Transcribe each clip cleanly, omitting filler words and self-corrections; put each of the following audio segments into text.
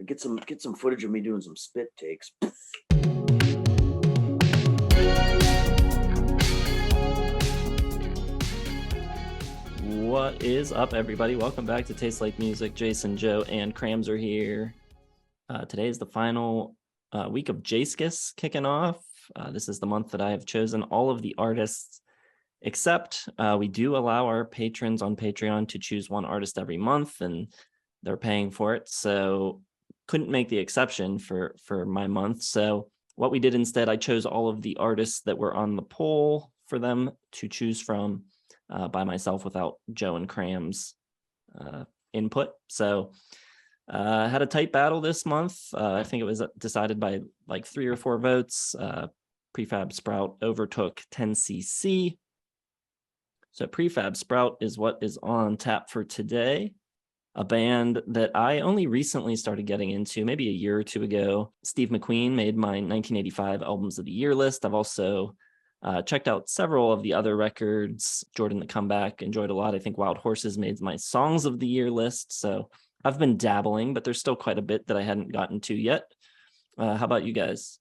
get some footage of me doing some spit takes. What is up, everybody? Welcome back to Taste Like Music. Jason, Joe, and Crams are here. Today is the final week of Jaskis kicking off. This is the month that I have chosen all of the artists, except we do allow our patrons on Patreon to choose one artist every month, and they're paying for it. So couldn't make the exception for my month. So what we did instead, I chose all of the artists that were on the poll for them to choose from by myself without Joe and Cram's input. So I had a tight battle this month. I think it was decided by like 3 or 4 votes. Prefab Sprout overtook 10cc. So Prefab Sprout is what is on tap for today. A band that I only recently started getting into, maybe a year or 2 ago. Steve McQueen made my 1985 Albums of the Year list. I've also checked out several of the other records. Jordan the Comeback, enjoyed a lot. I think Wild Horses made my Songs of the Year list. So I've been dabbling, but there's still quite a bit that I hadn't gotten to yet. How about you guys?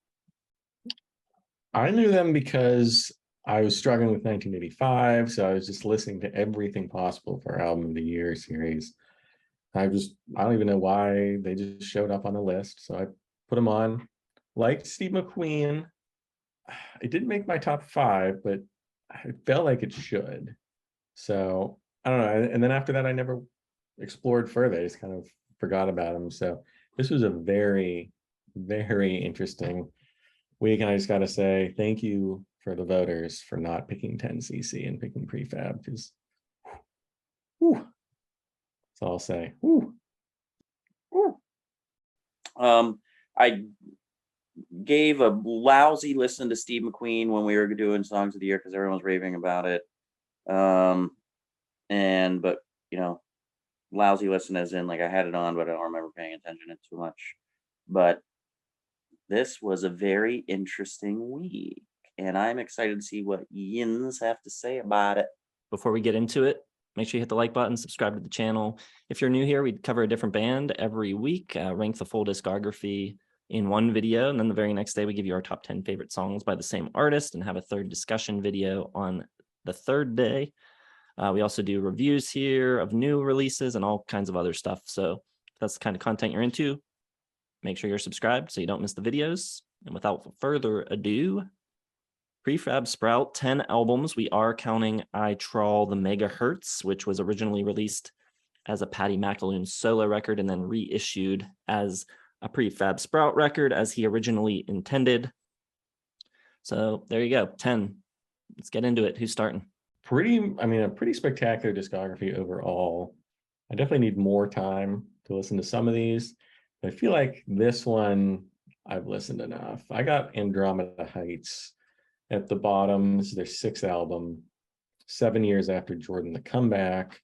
I knew them because I was struggling with 1985, so I was just listening to everything possible for Album of the Year series. I don't even know why they just showed up on the list, so I put them on. Like Steve McQueen, it didn't make my top 5, but I felt like it should. So I don't know. And then after that, I never explored further. I just kind of forgot about him. So this was a very, very interesting week, and I just got to say thank you for the voters for not picking 10cc and picking Prefab, because that's all I'll say. I gave a lousy listen to Steve McQueen when we were doing Songs of the Year because everyone was raving about it. But you know, lousy listen as in like I had it on, but I don't remember paying attention to it too much. But this was a very interesting week, and I'm excited to see what yins have to say about it. Before we get into it, make sure you hit the like button, subscribe to the channel. If you're new here, we cover a different band every week, rank the full discography in one video, and then the very next day we give you our top 10 favorite songs by the same artist and have a third discussion video on the third day. We also do reviews here of new releases and all kinds of other stuff. So if that's the kind of content you're into, make sure you're subscribed so you don't miss the videos. And without further ado, Prefab Sprout, 10 albums. We are counting I Trawl the Megahertz, which was originally released as a Paddy McAloon solo record and then reissued as a Prefab Sprout record as he originally intended. So there you go, 10. Let's get into it. Who's starting? A pretty spectacular discography overall. I definitely need more time to listen to some of these. I feel like this one I've listened enough. I got Andromeda Heights at the bottom. This is their 6th album, 7 years after Jordan the Comeback.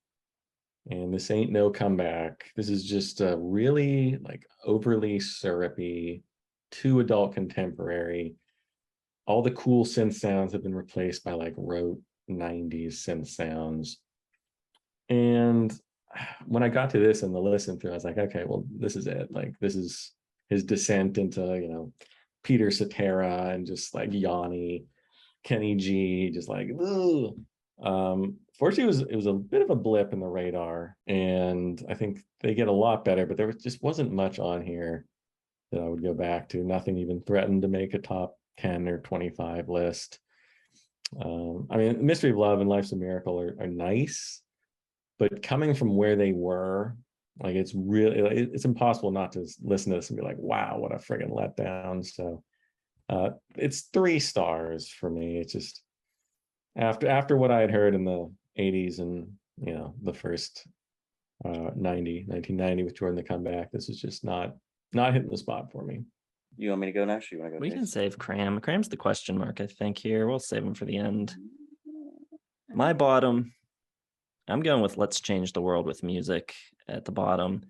And this ain't no comeback. This is just a really like overly syrupy, too adult contemporary. All the cool synth sounds have been replaced by like rote 90s synth sounds. And when I got to this and the listen through, I was like, okay, well, this is it. Like, this is his descent into, you know, Peter Cetera and just like Yanni, Kenny G, just like, ooh. Fortunately, it was a bit of a blip in the radar, and I think they get a lot better, but there just wasn't much on here that I would go back to. Nothing even threatened to make a top 10 or 25 list. Mystery of Love and Life's a Miracle are nice, but coming from where they were, like it's impossible not to listen to this and be like, wow, what a friggin' letdown. So it's 3 stars for me. It's just after what I had heard in the 80s and, you know, the first 1990 with Jordan the Comeback, this is just not hitting the spot for me. You want me to go next? Or you want to go? We can save Cram. Cram's the question mark, I think, here. We'll save him for the end. My bottom, I'm going with Let's Change the World with Music at the bottom.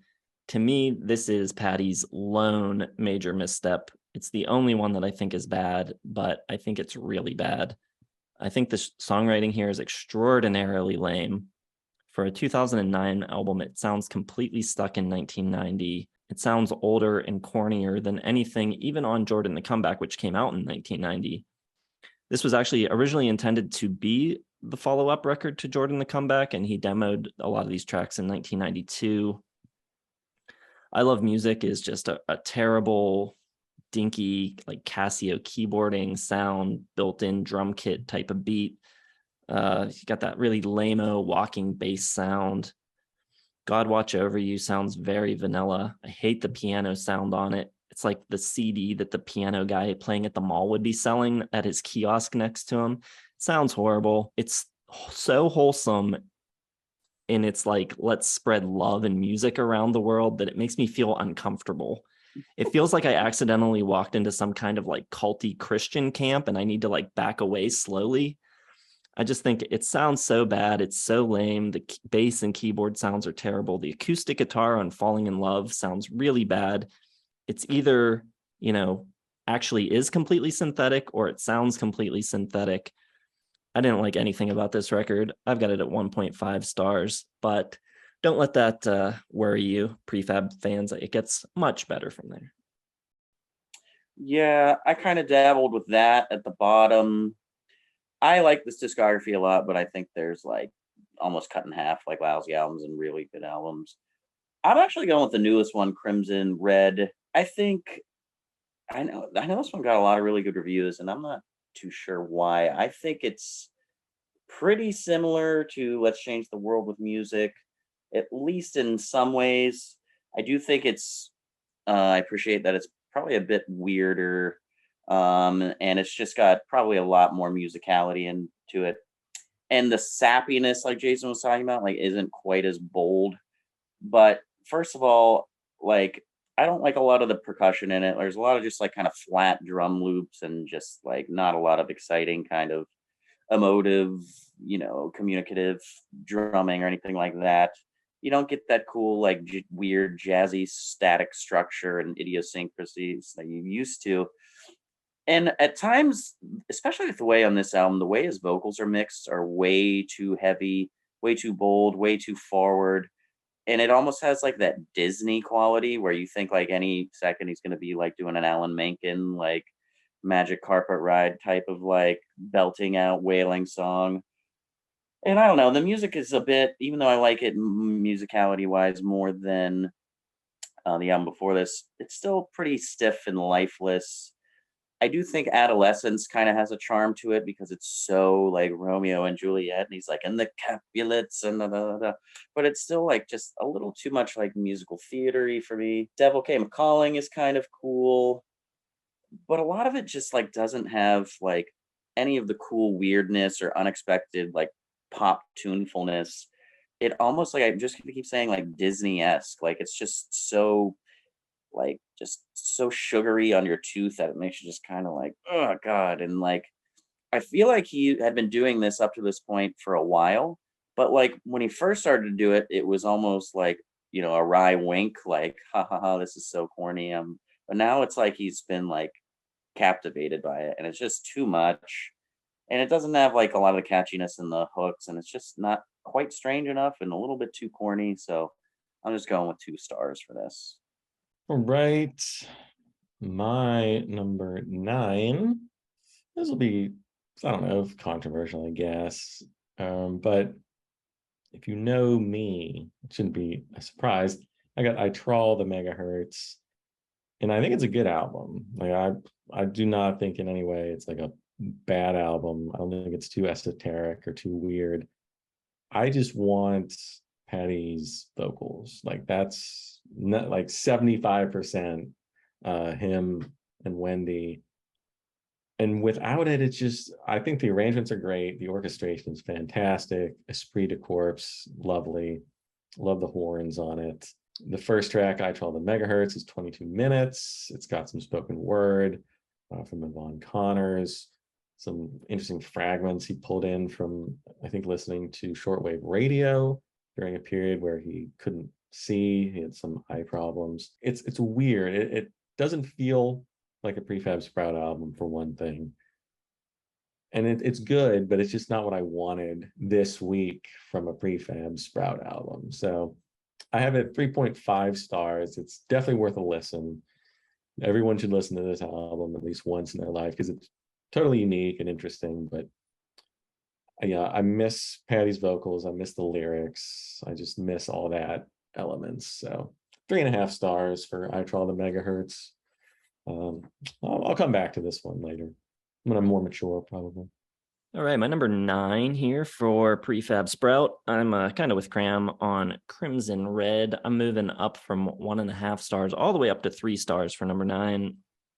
To me, this is Paddy's lone major misstep. It's the only one that I think is bad, but I think it's really bad. I think the songwriting here is extraordinarily lame. For a 2009 album, it sounds completely stuck in 1990. It sounds older and cornier than anything, even on Jordan the Comeback, which came out in 1990. This was actually originally intended to be the follow-up record to Jordan the Comeback, and he demoed a lot of these tracks in 1992. I Love Music is just a terrible, dinky, like Casio keyboarding sound, built-in drum kit type of beat. You got that really lame-o walking bass sound. God Watch Over You sounds very vanilla. I hate the piano sound on it. It's like the CD that the piano guy playing at the mall would be selling at his kiosk next to him. It sounds horrible. It's so wholesome in its like, let's spread love and music around the world, that it makes me feel uncomfortable. It feels like I accidentally walked into some kind of like culty Christian camp and I need to like back away slowly. I just think it sounds so bad. It's so lame. The bass and keyboard sounds are terrible. The acoustic guitar on Falling in Love sounds really bad. It's either, actually is completely synthetic or it sounds completely synthetic. I didn't like anything about this record. I've got it at 1.5 stars, but don't let that worry you, Prefab fans. It gets much better from there. Yeah, I kind of dabbled with that at the bottom. I like this discography a lot, but I think there's like almost cut in half, like lousy albums and really good albums. I'm actually going with the newest one, Crimson Red. I know this one got a lot of really good reviews, and I'm not too sure why. I think it's pretty similar to Let's Change the World with Music, at least in some ways. I do think I appreciate that it's probably a bit weirder, and it's just got probably a lot more musicality into it. And the sappiness, like Jason was talking about, like isn't quite as bold. But first of all, like I don't like a lot of the percussion in it. There's a lot of just like kind of flat drum loops and just like not a lot of exciting kind of emotive, communicative drumming or anything like that. You don't get that cool, like weird jazzy static structure and idiosyncrasies that you used to. And at times, especially with the way on this album, the way his vocals are mixed are way too heavy, way too bold, way too forward. And it almost has like that Disney quality where you think like any second he's going to be like doing an Alan Menken, like Magic Carpet Ride type of like belting out wailing song. And I don't know, the music is a bit, even though I like it musicality wise more than the album before this, it's still pretty stiff and lifeless. I do think Adolescence kind of has a charm to it because it's so like Romeo and Juliet, and he's like in the Capulets and but it's still like just a little too much like musical theater-y for me. Devil Came a Calling is kind of cool, but a lot of it just like doesn't have like any of the cool weirdness or unexpected like pop tunefulness. It almost like I'm just gonna keep saying like Disney-esque. Like it's just so like just so sugary on your tooth that it makes you just kind of like, oh god. And like I feel like he had been doing this up to this point for a while, but like when he first started to do it, it was almost like, a wry wink, like ha ha ha, this is so corny. But now it's like he's been like captivated by it, and it's just too much, and it doesn't have like a lot of the catchiness in the hooks, and it's just not quite strange enough and a little bit too corny. So I'm just going with 2 stars for this. All right, my number 9. This will be, I don't know, controversial, I guess. But if you know me, it shouldn't be a surprise. I got I Trawl the Megahertz, and I think it's a good album. Like I do not think in any way it's like a bad album. I don't think it's too esoteric or too weird. I just want Paddy's vocals. Like that's not like 75% him and Wendy. And without it, it's just, I think the arrangements are great. The orchestration is fantastic. Esprit de Corps, lovely. Love the horns on it. The first track, I Trawl the Megahertz, is 22 minutes. It's got some spoken word from Yvonne Connors, some interesting fragments he pulled in from, I think, listening to shortwave radio during a period where he couldn't see. He had some eye problems. It's weird. It doesn't feel like a Prefab Sprout album, for one thing. And it's good, but it's just not what I wanted this week from a Prefab Sprout album. So I have it 3.5 stars. It's definitely worth a listen. Everyone should listen to this album at least once in their life because it's totally unique and interesting. But yeah, I miss Paddy's vocals. I miss the lyrics. I just miss all that elements. So 3.5 stars for I Try the Megahertz. I'll come back to this one later when I'm more mature, probably. All right, my number 9 here for Prefab Sprout. I'm kind of with Cram on Crimson Red. I'm moving up from 1.5 stars all the way up to 3 stars for number 9.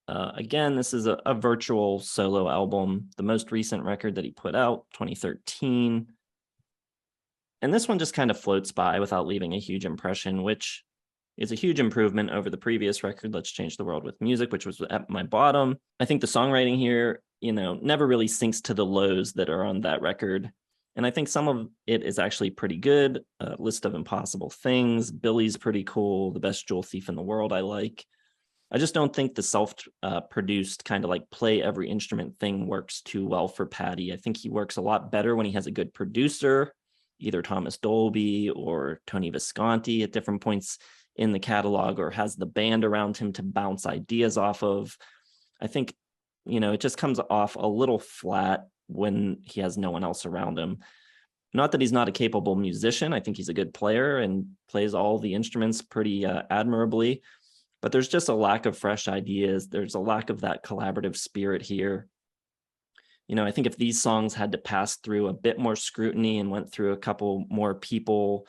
Again, this is a virtual solo album, the most recent record that he put out, 2013. And this one just kind of floats by without leaving a huge impression, which is a huge improvement over the previous record, Let's Change the World with Music, which was at my bottom. I think the songwriting here, never really sinks to the lows that are on that record. And I think some of it is actually pretty good. List of Impossible Things, Billy's pretty cool, The Best Jewel Thief in the World I like. I just don't think the self-produced kind of like play every instrument thing works too well for Paddy. I think he works a lot better when he has a good producer, either Thomas Dolby or Tony Visconti at different points in the catalog, or has the band around him to bounce ideas off of. I think, it just comes off a little flat when he has no one else around him. Not that he's not a capable musician. I think he's a good player and plays all the instruments pretty admirably, but there's just a lack of fresh ideas. There's a lack of that collaborative spirit here. I think if these songs had to pass through a bit more scrutiny and went through a couple more people,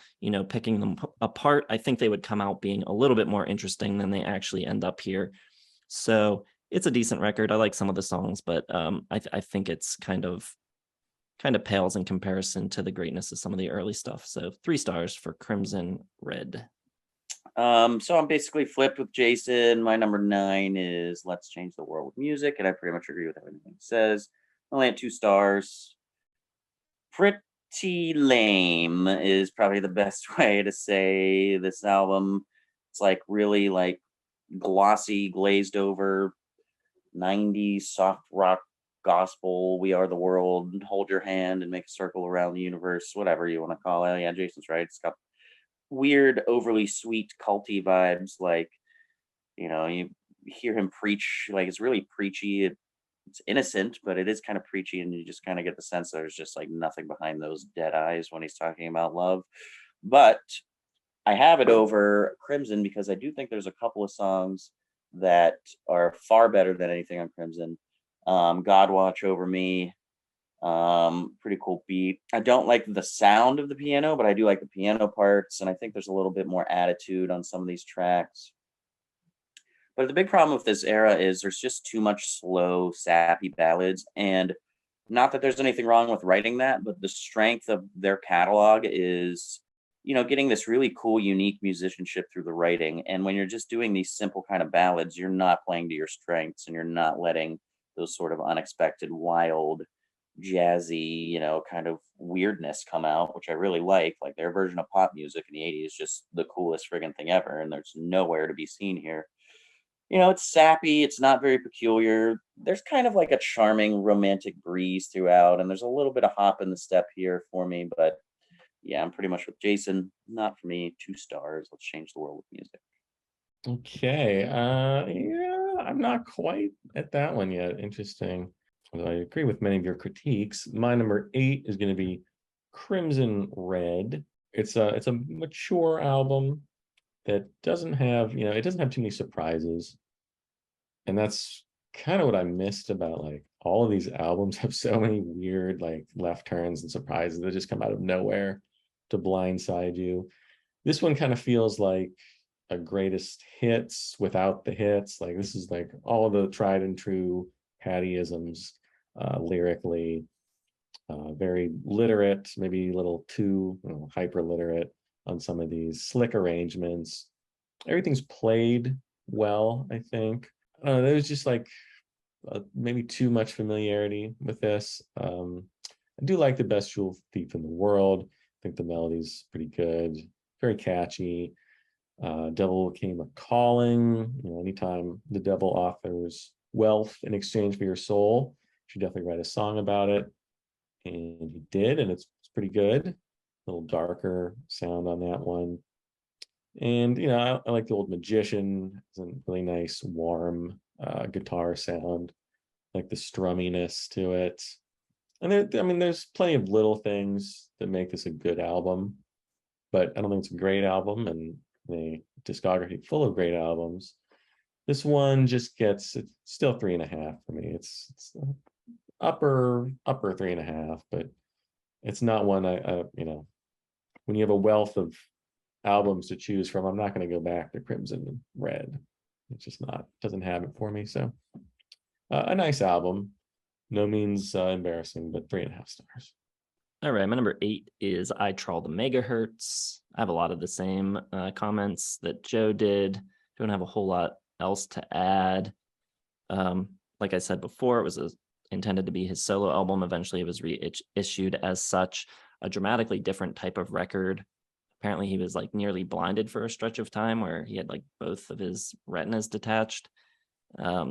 picking them apart, I think they would come out being a little bit more interesting than they actually end up here. So it's a decent record. I like some of the songs, but I think it's kind of pales in comparison to the greatness of some of the early stuff. So 3 stars for Crimson Red. So I'm basically flipped with Jason. My number 9 is Let's Change the World with Music, and I pretty much agree with everything he says. Only at 2 stars. Pretty lame is probably the best way to say this album. It's like really like glossy, glazed over 90s soft rock gospel. We are the world. Hold your hand and make a circle around the universe. Whatever you want to call it. Yeah, Jason's right. It's got weird, overly sweet, culty vibes. Like, you hear him preach. Like, it's really preachy. It's innocent, but it is kind of preachy, and you just kind of get the sense there's just like nothing behind those dead eyes when he's talking about love. But I have it over Crimson because I do think there's a couple of songs that are far better than anything on Crimson. God Watch Over Me, pretty cool beat. I don't like the sound of the piano, but I do like the piano parts, and I think there's a little bit more attitude on some of these tracks. But the big problem with this era is there's just too much slow, sappy ballads. And not that there's anything wrong with writing that, but the strength of their catalog is, getting this really cool, unique musicianship through the writing. And when you're just doing these simple kind of ballads, you're not playing to your strengths, and you're not letting those sort of unexpected, wild, jazzy, kind of weirdness come out, which I really like. Like their version of pop music in the 80s is just the coolest friggin' thing ever. And there's nowhere to be seen here. It's sappy. It's not very peculiar. There's kind of like a charming romantic breeze throughout, and there's a little bit of hop in the step here for me. But yeah, I'm pretty much with Jason. Not for me. 2 stars. Let's Change the World with Music. Okay. Yeah, I'm not quite at that one yet. Interesting. Although I agree with many of your critiques. My number 8 is going to be Crimson Red. It's a mature album that doesn't have, it doesn't have too many surprises. And that's kind of what I missed about like all of these albums have so many weird like left turns and surprises that just come out of nowhere to blindside you. This one kind of feels like a greatest hits without the hits. Like this is like all the tried and true Paddyisms lyrically. Very literate, maybe a little too hyper literate on some of these slick arrangements. Everything's played well, I think. There was just like maybe too much familiarity with this. I do like The Best Jewel Thief in the World. I think the melody's pretty good, very catchy. Devil Came a Calling. Anytime the devil offers wealth in exchange for your soul, you should definitely write a song about it. And he did, and it's pretty good. A little darker sound on that one. And I like the old Magician. It's a really nice, warm guitar sound, like the strumminess to it. And there's plenty of little things that make this a good album, but I don't think it's a great album. And the discography full of great albums. This one just it's still 3.5 for me. It's upper 3.5, but it's not one when you have a wealth of albums to choose from, I'm not going to go back to Crimson Red. It's just doesn't have it for me. So a nice album, no means embarrassing, but 3.5 stars. All right, my number 8 is I Trawl the Megahertz. I have a lot of the same comments that Joe did. Don't have a whole lot else to add. Like I said before, it was intended to be his solo album. Eventually it was reissued as such, a dramatically different type of record. Apparently he was like nearly blinded for a stretch of time where he had like both of his retinas detached.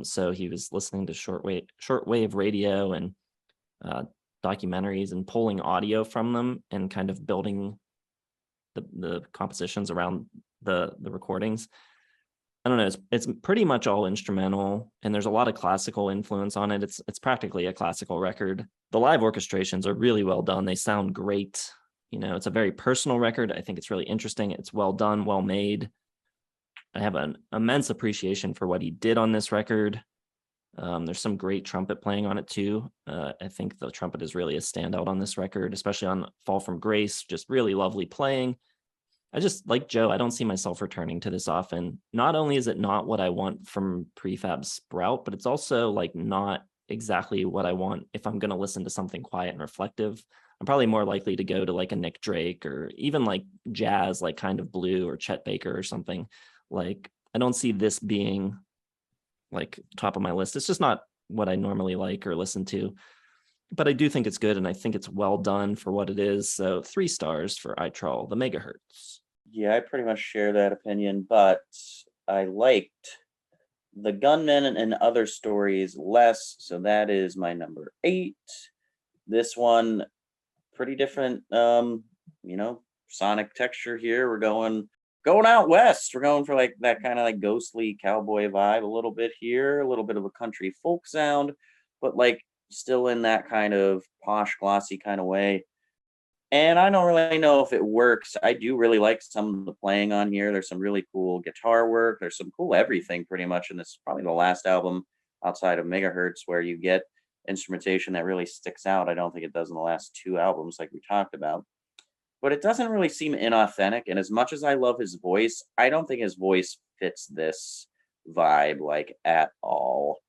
So he was listening to shortwave radio and documentaries and pulling audio from them and kind of building the compositions around the recordings. I don't know. It's pretty much all instrumental, and there's a lot of classical influence on it. It's practically a classical record. The live orchestrations are really well done. They sound great. It's a very personal record. I think it's really interesting. It's well done, well made. I have an immense appreciation for what he did on this record. There's some great trumpet playing on it too. I think the trumpet is really a standout on this record, especially on Fall from Grace. Just really lovely playing. I just, like Joe, I don't see myself returning to this often. Not only is it not what I want from Prefab Sprout, but it's also like not exactly what I want if I'm going to listen to something quiet and reflective. I'm probably more likely to go to like a Nick Drake or even like jazz, like Kind of Blue or Chet Baker or something. Like, I don't see this being like top of my list. It's just not what I normally like or listen to. But I do think it's good, and I think it's well done for what it is. So 3 stars for I Trawl the Megahertz. Yeah, I pretty much share that opinion, but I liked The Gunman and Other Stories less, so that is my number 8. This one, pretty different, sonic texture here. We're going out west. We're going for like that kind of like ghostly cowboy vibe a little bit here, a little bit of a country folk sound, but like still in that kind of posh, glossy kind of way. And I don't really know if it works. I do really like some of the playing on here. There's some really cool guitar work. There's some cool everything pretty much. And this is probably the last album outside of Megahertz where you get instrumentation that really sticks out. I don't think it does in the last 2 albums like we talked about. But it doesn't really seem inauthentic. And as much as I love his voice, I don't think his voice fits this vibe like at all.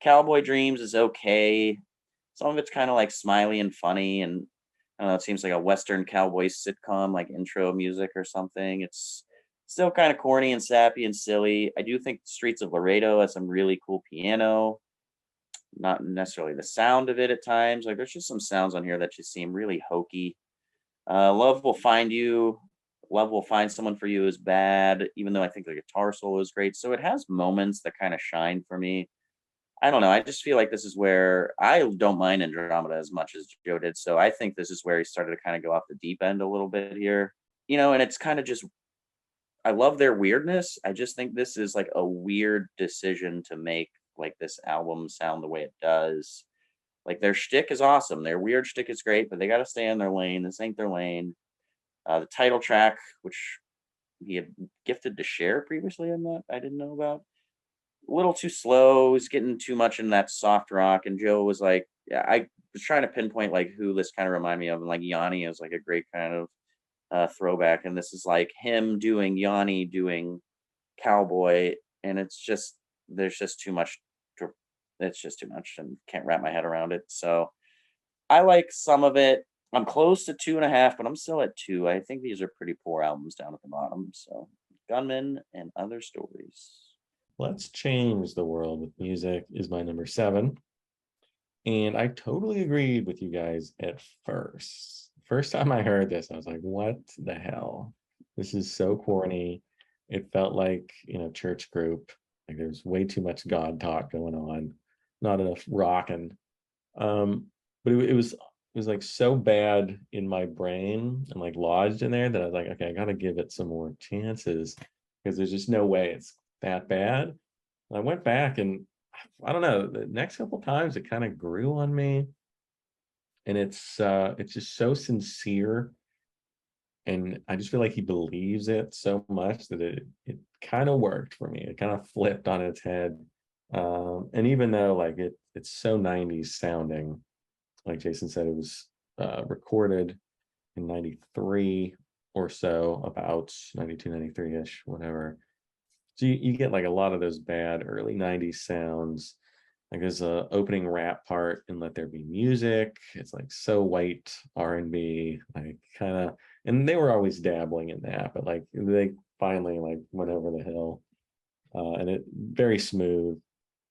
Cowboy Dreams is okay. Some of it's kind of like smiley and funny, and I don't know, it seems like a Western cowboy sitcom, like intro music or something. It's still kind of corny and sappy and silly. I do think Streets of Laredo has some really cool piano. Not necessarily the sound of it at times. Like there's just some sounds on here that just seem really hokey. Love Will Find You. Love Will Find Someone for You is bad, even though I think the guitar solo is great. So it has moments that kind of shine for me. I don't know. I just feel like this is where I don't mind Andromeda as much as Joe did. So I think this is where he started to kind of go off the deep end a little bit here. And it's kind of just, I love their weirdness. I just think this is like a weird decision to make like this album sound the way it does. Like their shtick is awesome. Their weird shtick is great, but they got to stay in their lane. This ain't their lane. The title track, which he had gifted to Cher previously, I didn't know about. A little too slow. He's getting too much in that soft rock. And Joe was like, yeah, I was trying to pinpoint like who this kind of reminded me of. And like Yanni is like a great kind of throwback. And this is like him doing Yanni doing cowboy. And it's just, there's just too much. It's just too much and can't wrap my head around it. So I like some of it. I'm close to 2.5, but I'm still at 2. I think these are pretty poor albums down at the bottom. So Gunman and Other Stories. Let's Change the World with Music is my number 7. And I totally agreed with you guys at first. First time I heard this, I was like, what the hell? This is so corny. It felt like, church group. Like there's way too much God talk going on, not enough rocking. But it was was like so bad in my brain and like lodged in there that I was like, okay, I gotta give it some more chances because there's just no way it's that bad. And I went back and I don't know, the next couple times it kind of grew on me. And it's just so sincere. And I just feel like he believes it so much that it kind of worked for me. It kind of flipped on its head. And even though like it's so 90s sounding, like Jason said, it was recorded in 93 or so, about 92, 93-ish, whatever. So you get like a lot of those bad early 90s sounds. Like there's a opening rap part in Let There Be Music. It's like so white R&B, like kind of, and they were always dabbling in that, but like they finally like went over the hill. And it very smooth.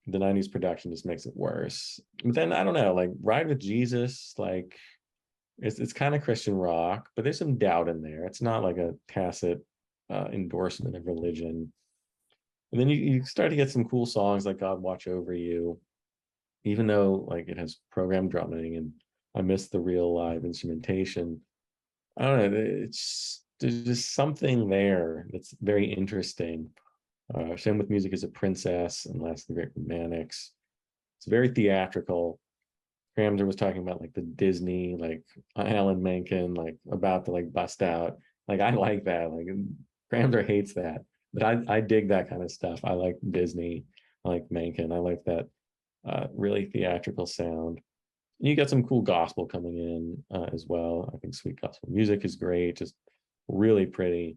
The 90s production just makes it worse. But then I don't know, like Ride with Jesus, like it's kind of Christian rock, but there's some doubt in there. It's not like a tacit endorsement of religion. And then you start to get some cool songs like God Watch Over You, even though like it has programmed drumming and I miss the real live instrumentation. I don't know, there's just something there that's very interesting. Same with Music as a Princess and Last of the Great Romantics. It's very theatrical. Cramser was talking about like the Disney, like Alan Menken, like about to like bust out. Like I like that. Like Cramser hates that, but I dig that kind of stuff. I like Disney. I like Menken. I like that really theatrical sound. And you got some cool gospel coming in as well. I think Sweet Gospel Music is great, just really pretty.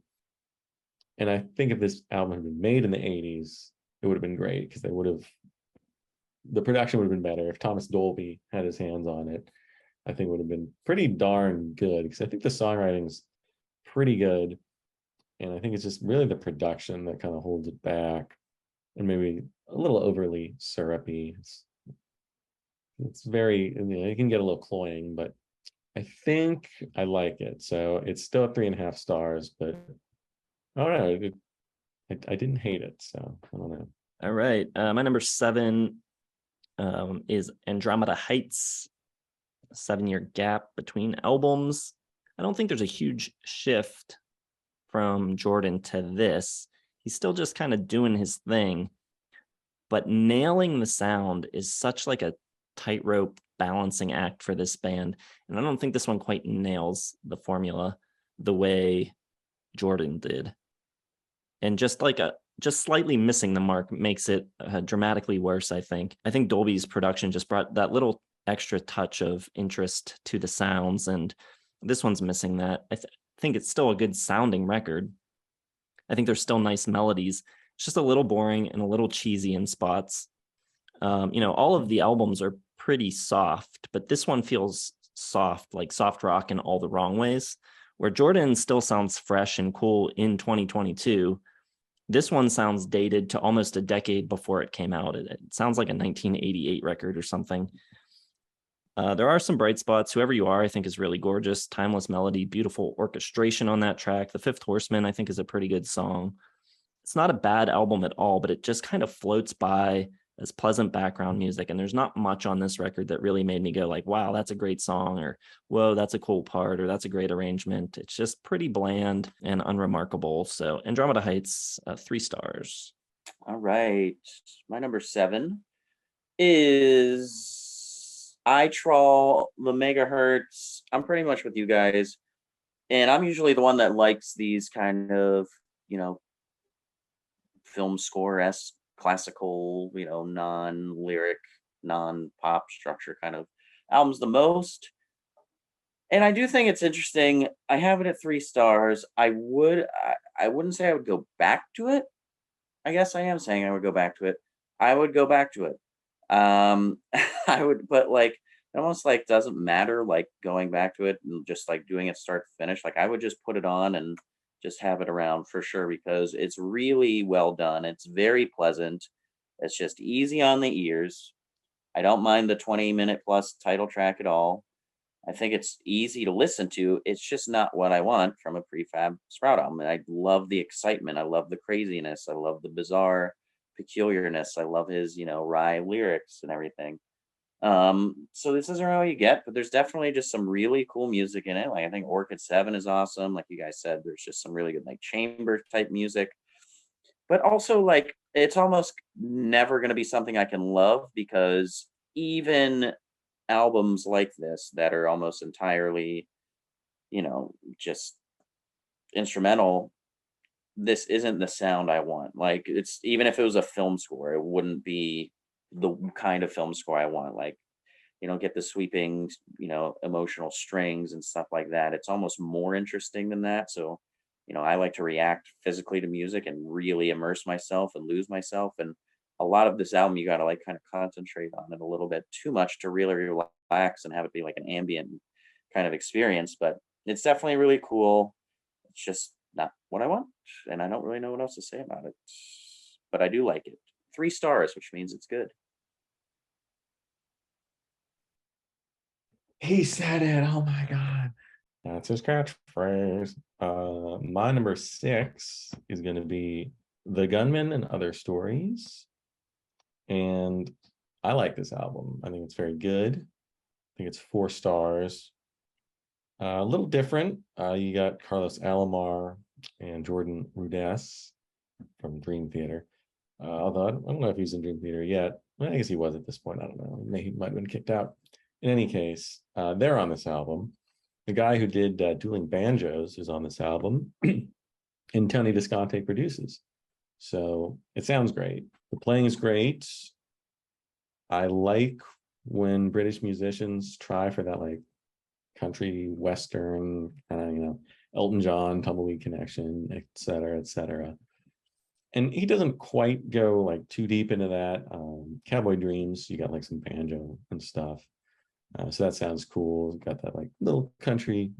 And I think if this album had been made in the 80s, it would have been great because the production would have been better. If Thomas Dolby had his hands on it, I think it would have been pretty darn good because I think the songwriting's pretty good. And I think it's just really the production that kind of holds it back and maybe a little overly syrupy. It's very, you know, it can get a little cloying, but I think I like it. So it's still at 3.5 stars, but I don't know. I didn't hate it, so I don't know. All right. My number 7 is Andromeda Heights, a 7-year gap between albums. I don't think there's a huge shift from Jordan to this. He's still just kind of doing his thing, but nailing the sound is such like a tightrope balancing act for this band. And I don't think this one quite nails the formula the way Jordan did. And just slightly missing the mark makes it dramatically worse, I think. I think Dolby's production just brought that little extra touch of interest to the sounds, and this one's missing that. I think it's still a good sounding record. I think there's still nice melodies. It's just a little boring and a little cheesy in spots. All of the albums are pretty soft, but this one feels soft, like soft rock in all the wrong ways, where Jordan still sounds fresh and cool in 2022. This one sounds dated to almost a decade before it came out. It sounds like a 1988 record or something. There are some bright spots. Whoever You Are, I think, is really gorgeous. Timeless melody, beautiful orchestration on that track. The Fifth Horseman, I think, is a pretty good song. It's not a bad album at all, but it just kind of floats by as pleasant background music. And there's not much on this record that really made me go like, wow, that's a great song, or whoa, that's a cool part, or that's a great arrangement. It's just pretty bland and unremarkable. So Andromeda Heights, 3 stars. All right. My number 7 is I Trawl the Megahertz. I'm pretty much with you guys. And I'm usually the one that likes these kind of, film score-esque, classical, non-lyric, non-pop structure kind of albums the most. And I do think it's interesting. I have it at 3 stars. I wouldn't say I would go back to it. I guess I am saying I would go back to it. I would go back to it. I would, but like it almost like doesn't matter like going back to it and just like doing it start to finish. Like I would just put it on and just have it around for sure because it's really well done. It's very pleasant. It's just easy on the ears. I don't mind the 20-minute plus title track at all. I think it's easy to listen to. It's just not what I want from a Prefab Sprout album. And I love the excitement. I love the craziness. I love the bizarre peculiarness. I love his, wry lyrics and everything. So this isn't really what you get, but there's definitely just some really cool music in it. Like I think Orchid 7 is awesome. Like you guys said, there's just some really good like chamber type music. But also like it's almost never going to be something I can love, because even albums like this that are almost entirely, just instrumental, this isn't the sound I want. Like it's, even if it was a film score, it wouldn't be the kind of film score I want. Like you don't get the sweeping, emotional strings and stuff like that. It's almost more interesting than that. So, I like to react physically to music and really immerse myself and lose myself. And a lot of this album, you got to like kind of concentrate on it a little bit too much to really relax and have it be like an ambient kind of experience. But it's definitely really cool. It's just not what I want. And I don't really know what else to say about it. But I do like it. 3 stars, which means it's good. He said it. Oh my God. That's his catchphrase. My number 6 is going to be The Gunman and Other Stories. And I like this album. I think it's very good. I think it's 4 stars. A little different. You got Carlos Alomar and Jordan Rudess from Dream Theater. Although I don't know if he's in Dream Theater yet. I guess he was at this point. I don't know. He might have been kicked out. In any case, they're on this album. The guy who did Dueling Banjos is on this album, and Tony Desconte produces. So it sounds great. The playing is great. I like when British musicians try for that like country western kind of, Elton John, Tumbleweed Connection, et cetera, et cetera. And he doesn't quite go like too deep into that. Cowboy Dreams, you got like some banjo and stuff. So that sounds cool. Got that like little country,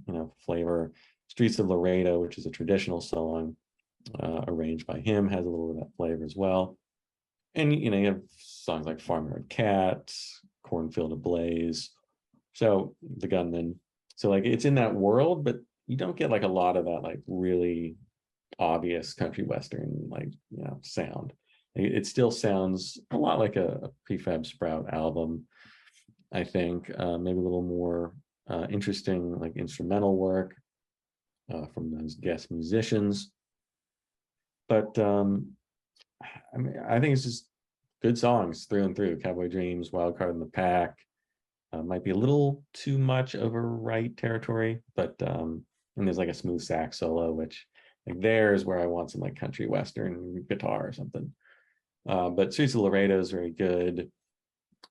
flavor. Streets of Laredo, which is a traditional song arranged by him, has a little of that flavor as well. And you have songs like Farmyard Cat, Cornfield Ablaze, so The Gunman. So like it's in that world, but you don't get like a lot of that like really obvious country western like sound. It still sounds a lot like a Prefab Sprout album. I think maybe a little more interesting like instrumental work from those guest musicians. But I think it's just good songs through and through. Cowboy Dreams, Wild Card in the Pack, might be a little too much over right territory, but and there's like a smooth sax solo, which like there's where I want some like country western guitar or something. But Streets of Laredo is very good.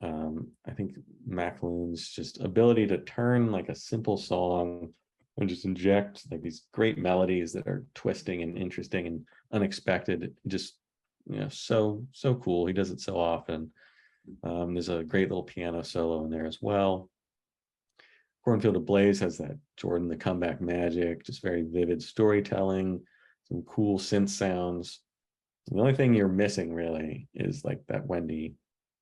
I think McAloon's just ability to turn like a simple song and just inject like these great melodies that are twisting and interesting and unexpected, just so cool. He does it so often. There's a great little piano solo in there as well. Cornfield Ablaze has that Jordan the Comeback magic, just very vivid storytelling, some cool synth sounds. The only thing you're missing really is like that Wendy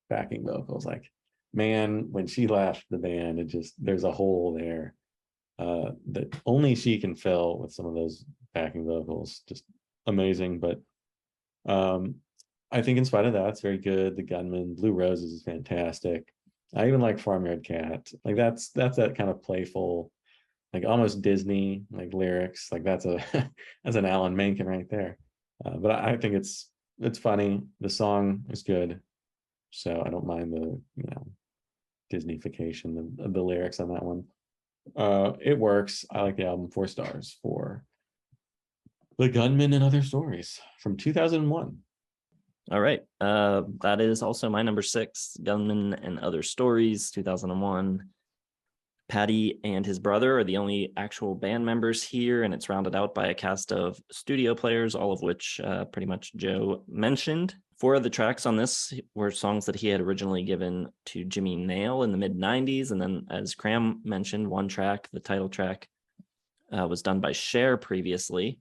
backing vocals. Like, man, when she left the band, it just, there's a hole there that only she can fill with some of those backing vocals. Just amazing. But I think in spite of that, it's very good. The Gunman, Blue Roses is fantastic. I even like Farmyard Cat. Like that's that kind of playful, like almost Disney like lyrics. Like that's that's an Alan Menken right there. But I think it's funny. The song is good, so I don't mind the Disneyfication of the lyrics on that one. It works. I like the album. 4 stars for The Gunman and Other Stories from 2001. All right. That is also my number 6, Gunman and Other Stories, 2001. Paddy and his brother are the only actual band members here, and it's rounded out by a cast of studio players, all of which pretty much Joe mentioned. 4 of the tracks on this were songs that he had originally given to Jimmy Nail in the mid-90s, and then as Cram mentioned, one track, the title track, was done by Cher previously.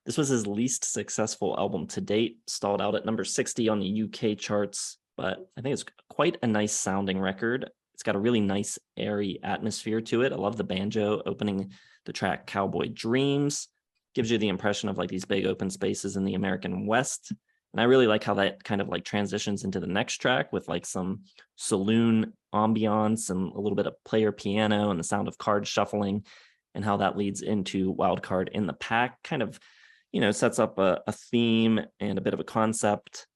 This was his least successful album to date, stalled out at number 60 on the UK charts, but I think it's quite a nice sounding record. It's got a really nice, airy atmosphere to it. I love the banjo opening the track Cowboy Dreams. Gives you the impression of like these big open spaces in the American West. And I really like how that kind of like transitions into the next track with like some saloon ambiance and a little bit of player piano and the sound of cards shuffling, and how that leads into Wild Card in the Pack, kind of, sets up a theme and a bit of a concept.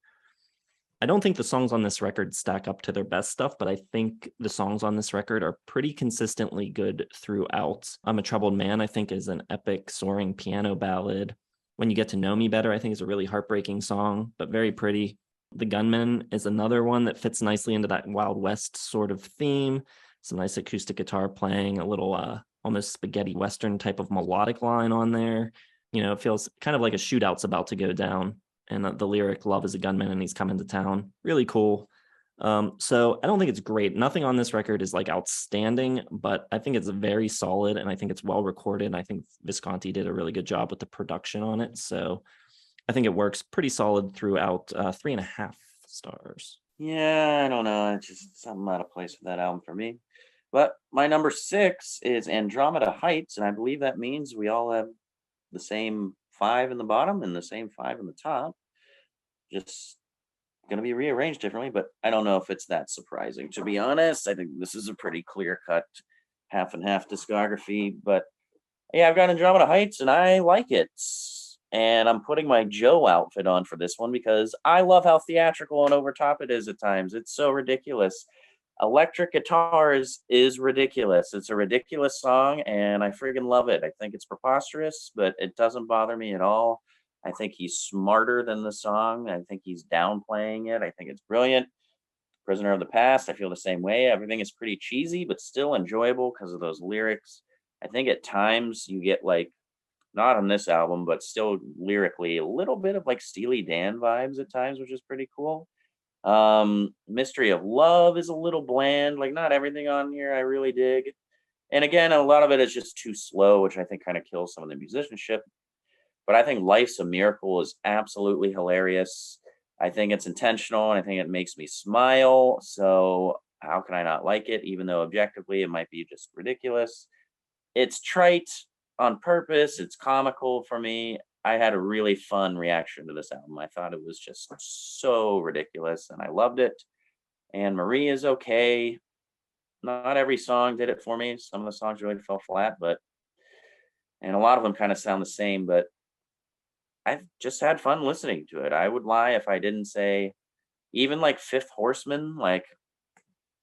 I don't think the songs on this record stack up to their best stuff, but I think the songs on this record are pretty consistently good throughout. I'm a Troubled Man, I think, is an epic soaring piano ballad. When You Get to Know Me Better, I think, is a really heartbreaking song, but very pretty. The Gunman is another one that fits nicely into that Wild West sort of theme. Some nice acoustic guitar playing, a little almost spaghetti Western type of melodic line on there. It feels kind of like a shootout's about to go down. And the lyric, love is a gunman and he's coming to town. Really cool. So I don't think it's great. Nothing on this record is like outstanding, but I think it's very solid and I think it's well recorded. I think Visconti did a really good job with the production on it. So I think it works pretty solid throughout. 3.5 stars. Yeah, I don't know. It's just something out of place with that album for me. But my number 6 is Andromeda Heights, and I believe that means we all have the same 5 in the bottom and the same 5 in the top. Just going to be rearranged differently, but I don't know if it's that surprising. To be honest, I think this is a pretty clear-cut half and half discography. But yeah, I've got Andromeda Heights, and I like it. And I'm putting my Joe outfit on for this one because I love how theatrical and over top it is at times. It's so ridiculous. Electric guitars is ridiculous. It's a ridiculous song, and I friggin' love it. I think it's preposterous, but it doesn't bother me at all. I think he's smarter than the song. I think he's downplaying it. I think it's brilliant. Prisoner of the Past, I feel the same way. Everything is pretty cheesy, but still enjoyable because of those lyrics. I think at times you get like, not on this album, but still lyrically, a little bit of like Steely Dan vibes at times, which is pretty cool. Mystery of Love is a little bland. Like, not everything on here I really dig. And again, a lot of it is just too slow, which I think kind of kills some of the musicianship. But I think Life's a Miracle is absolutely hilarious. I think it's intentional, and I think it makes me smile. So how can I not like it, even though objectively it might be just ridiculous? It's trite on purpose. It's comical for me. I had a really fun reaction to this album. I thought it was just so ridiculous, and I loved it. And Marie is okay. Not every song did it for me. Some of the songs really fell flat, and a lot of them kind of sound the same, but I've just had fun listening to it. I would lie if I didn't say even like Fifth Horseman, like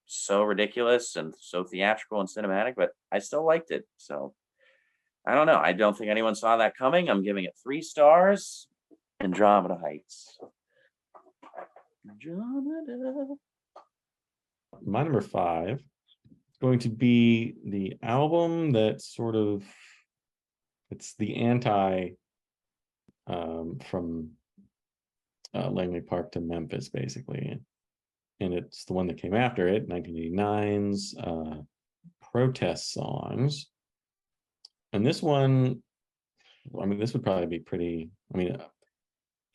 so ridiculous and so theatrical and cinematic, but I still liked it. So I don't know. I don't think anyone saw that coming. I'm giving it 3 stars. Andromeda Heights. Andromeda. My number 5 is going to be the album that sort of, it's the anti from Langley Park to Memphis, basically. And it's the one that came after it, 1989's Protest Songs. And this one, I mean, this would probably be pretty, the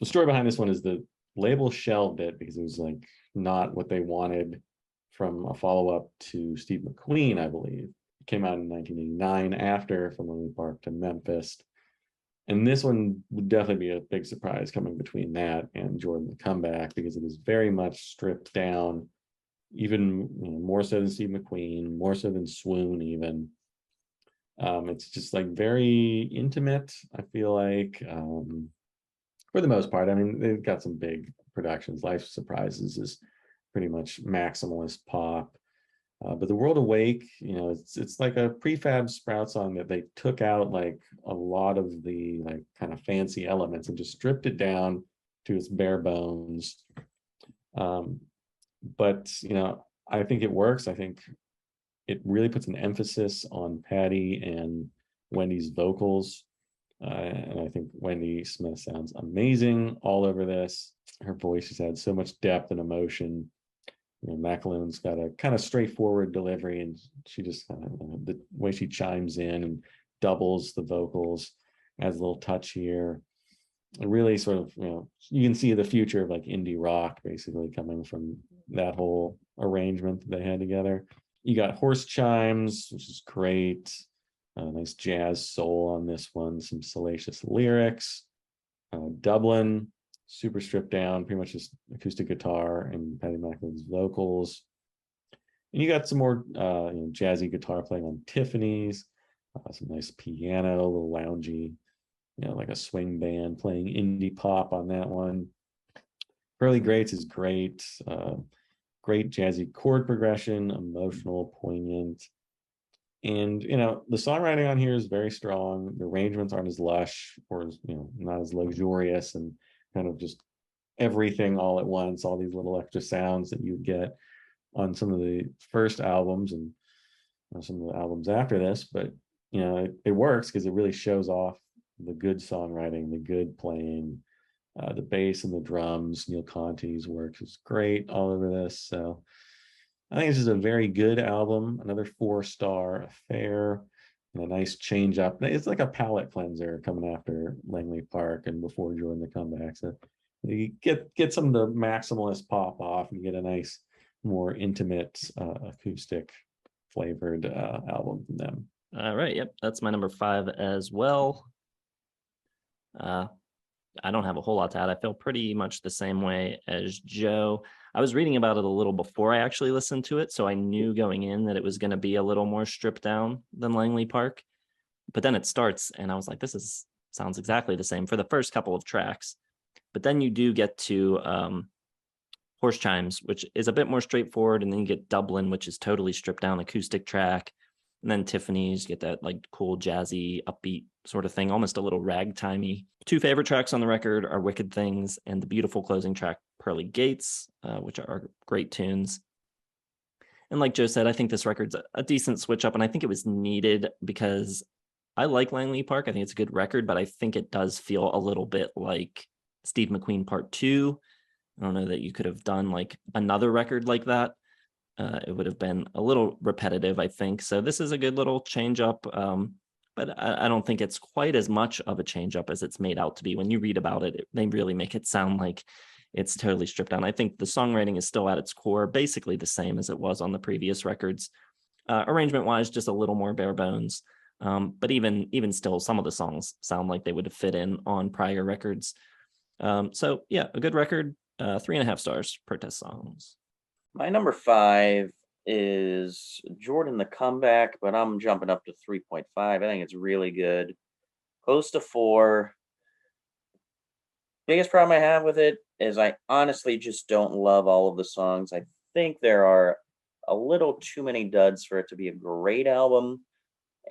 story behind this one is the label shelved it because it was like not what they wanted from a follow-up to Steve McQueen, I believe. It came out in 1989 after From Langley Park to Memphis. And this one would definitely be a big surprise coming between that and Jordan the Comeback, because it is very much stripped down, even more so than Steve McQueen, more so than Swoon even. It's just like very intimate, I feel like, for the most part. I mean, they've got some big productions. Life Surprises is pretty much maximalist pop. But The World Awake, it's like a Prefab Sprout song that they took out like a lot of the like kind of fancy elements and just stripped it down to its bare bones. But I think it works. I think it really puts an emphasis on Paddy and Wendy's vocals. And I think Wendy Smith sounds amazing all over this. Her voice has had so much depth and emotion. McAloon's got a kind of straightforward delivery, and she just the way she chimes in and doubles the vocals, adds a little touch here. It really sort of, you can see the future of like indie rock basically coming from that whole arrangement that they had together. You got horse chimes, which is great. Nice jazz soul on this one, some salacious lyrics. Dublin, super stripped down, pretty much just acoustic guitar and Paddy McAloon's vocals. And you got some more jazzy guitar playing on Tiffany's, some nice piano, a little loungy, like a swing band playing indie pop on that one. Pearly Greats is great. Great jazzy chord progression, emotional, poignant. And, the songwriting on here is very strong. The arrangements aren't as lush or, not as luxurious and kind of just everything all at once, all these little extra sounds that you get on some of the first albums and some of the albums after this. But, it works because it really shows off the good songwriting, the good playing, the bass and the drums. Neil Conti's work is great all over this. So I think this is a very good album, another 4-star affair, and a nice change up. It's like a palate cleanser coming after Langley Park and before Join the Comeback. So you get some of the maximalist pop off and get a nice, more intimate, acoustic flavored album from them. All right. Yep. That's my number 5 as well. I don't have a whole lot to add. I feel pretty much the same way as Joe. I was reading about it a little before I actually listened to it, so I knew going in that it was going to be a little more stripped down than Langley Park. But then it starts, and I was like, sounds exactly the same for the first couple of tracks. But then you do get to Horse Chimes, which is a bit more straightforward, and then you get Dublin, which is totally stripped down acoustic track. And then Tiffany's, get that like cool jazzy upbeat sort of thing, almost a little ragtimey. 2 favorite tracks on the record are Wicked Things and the beautiful closing track Pearly Gates, which are great tunes. And like Joe said, I think this record's a decent switch up, and I think it was needed because I like Langley Park. I think it's a good record, but I think it does feel a little bit like Steve McQueen Part 2. I don't know that you could have done like another record like that. It would have been a little repetitive, I think. So this is a good little change up, but I don't think it's quite as much of a change up as it's made out to be. When you read about it, they really make it sound like it's totally stripped down. I think the songwriting is still at its core, basically the same as it was on the previous records. Arrangement-wise, just a little more bare bones. But even still, some of the songs sound like they would have fit in on prior records. So yeah, a good record, 3.5 stars, protest songs. My number 5 is Jordan the Comeback, but I'm jumping up to 3.5. I think it's really good. Close to 4. Biggest problem I have with it is I honestly just don't love all of the songs. I think there are a little too many duds for it to be a great album.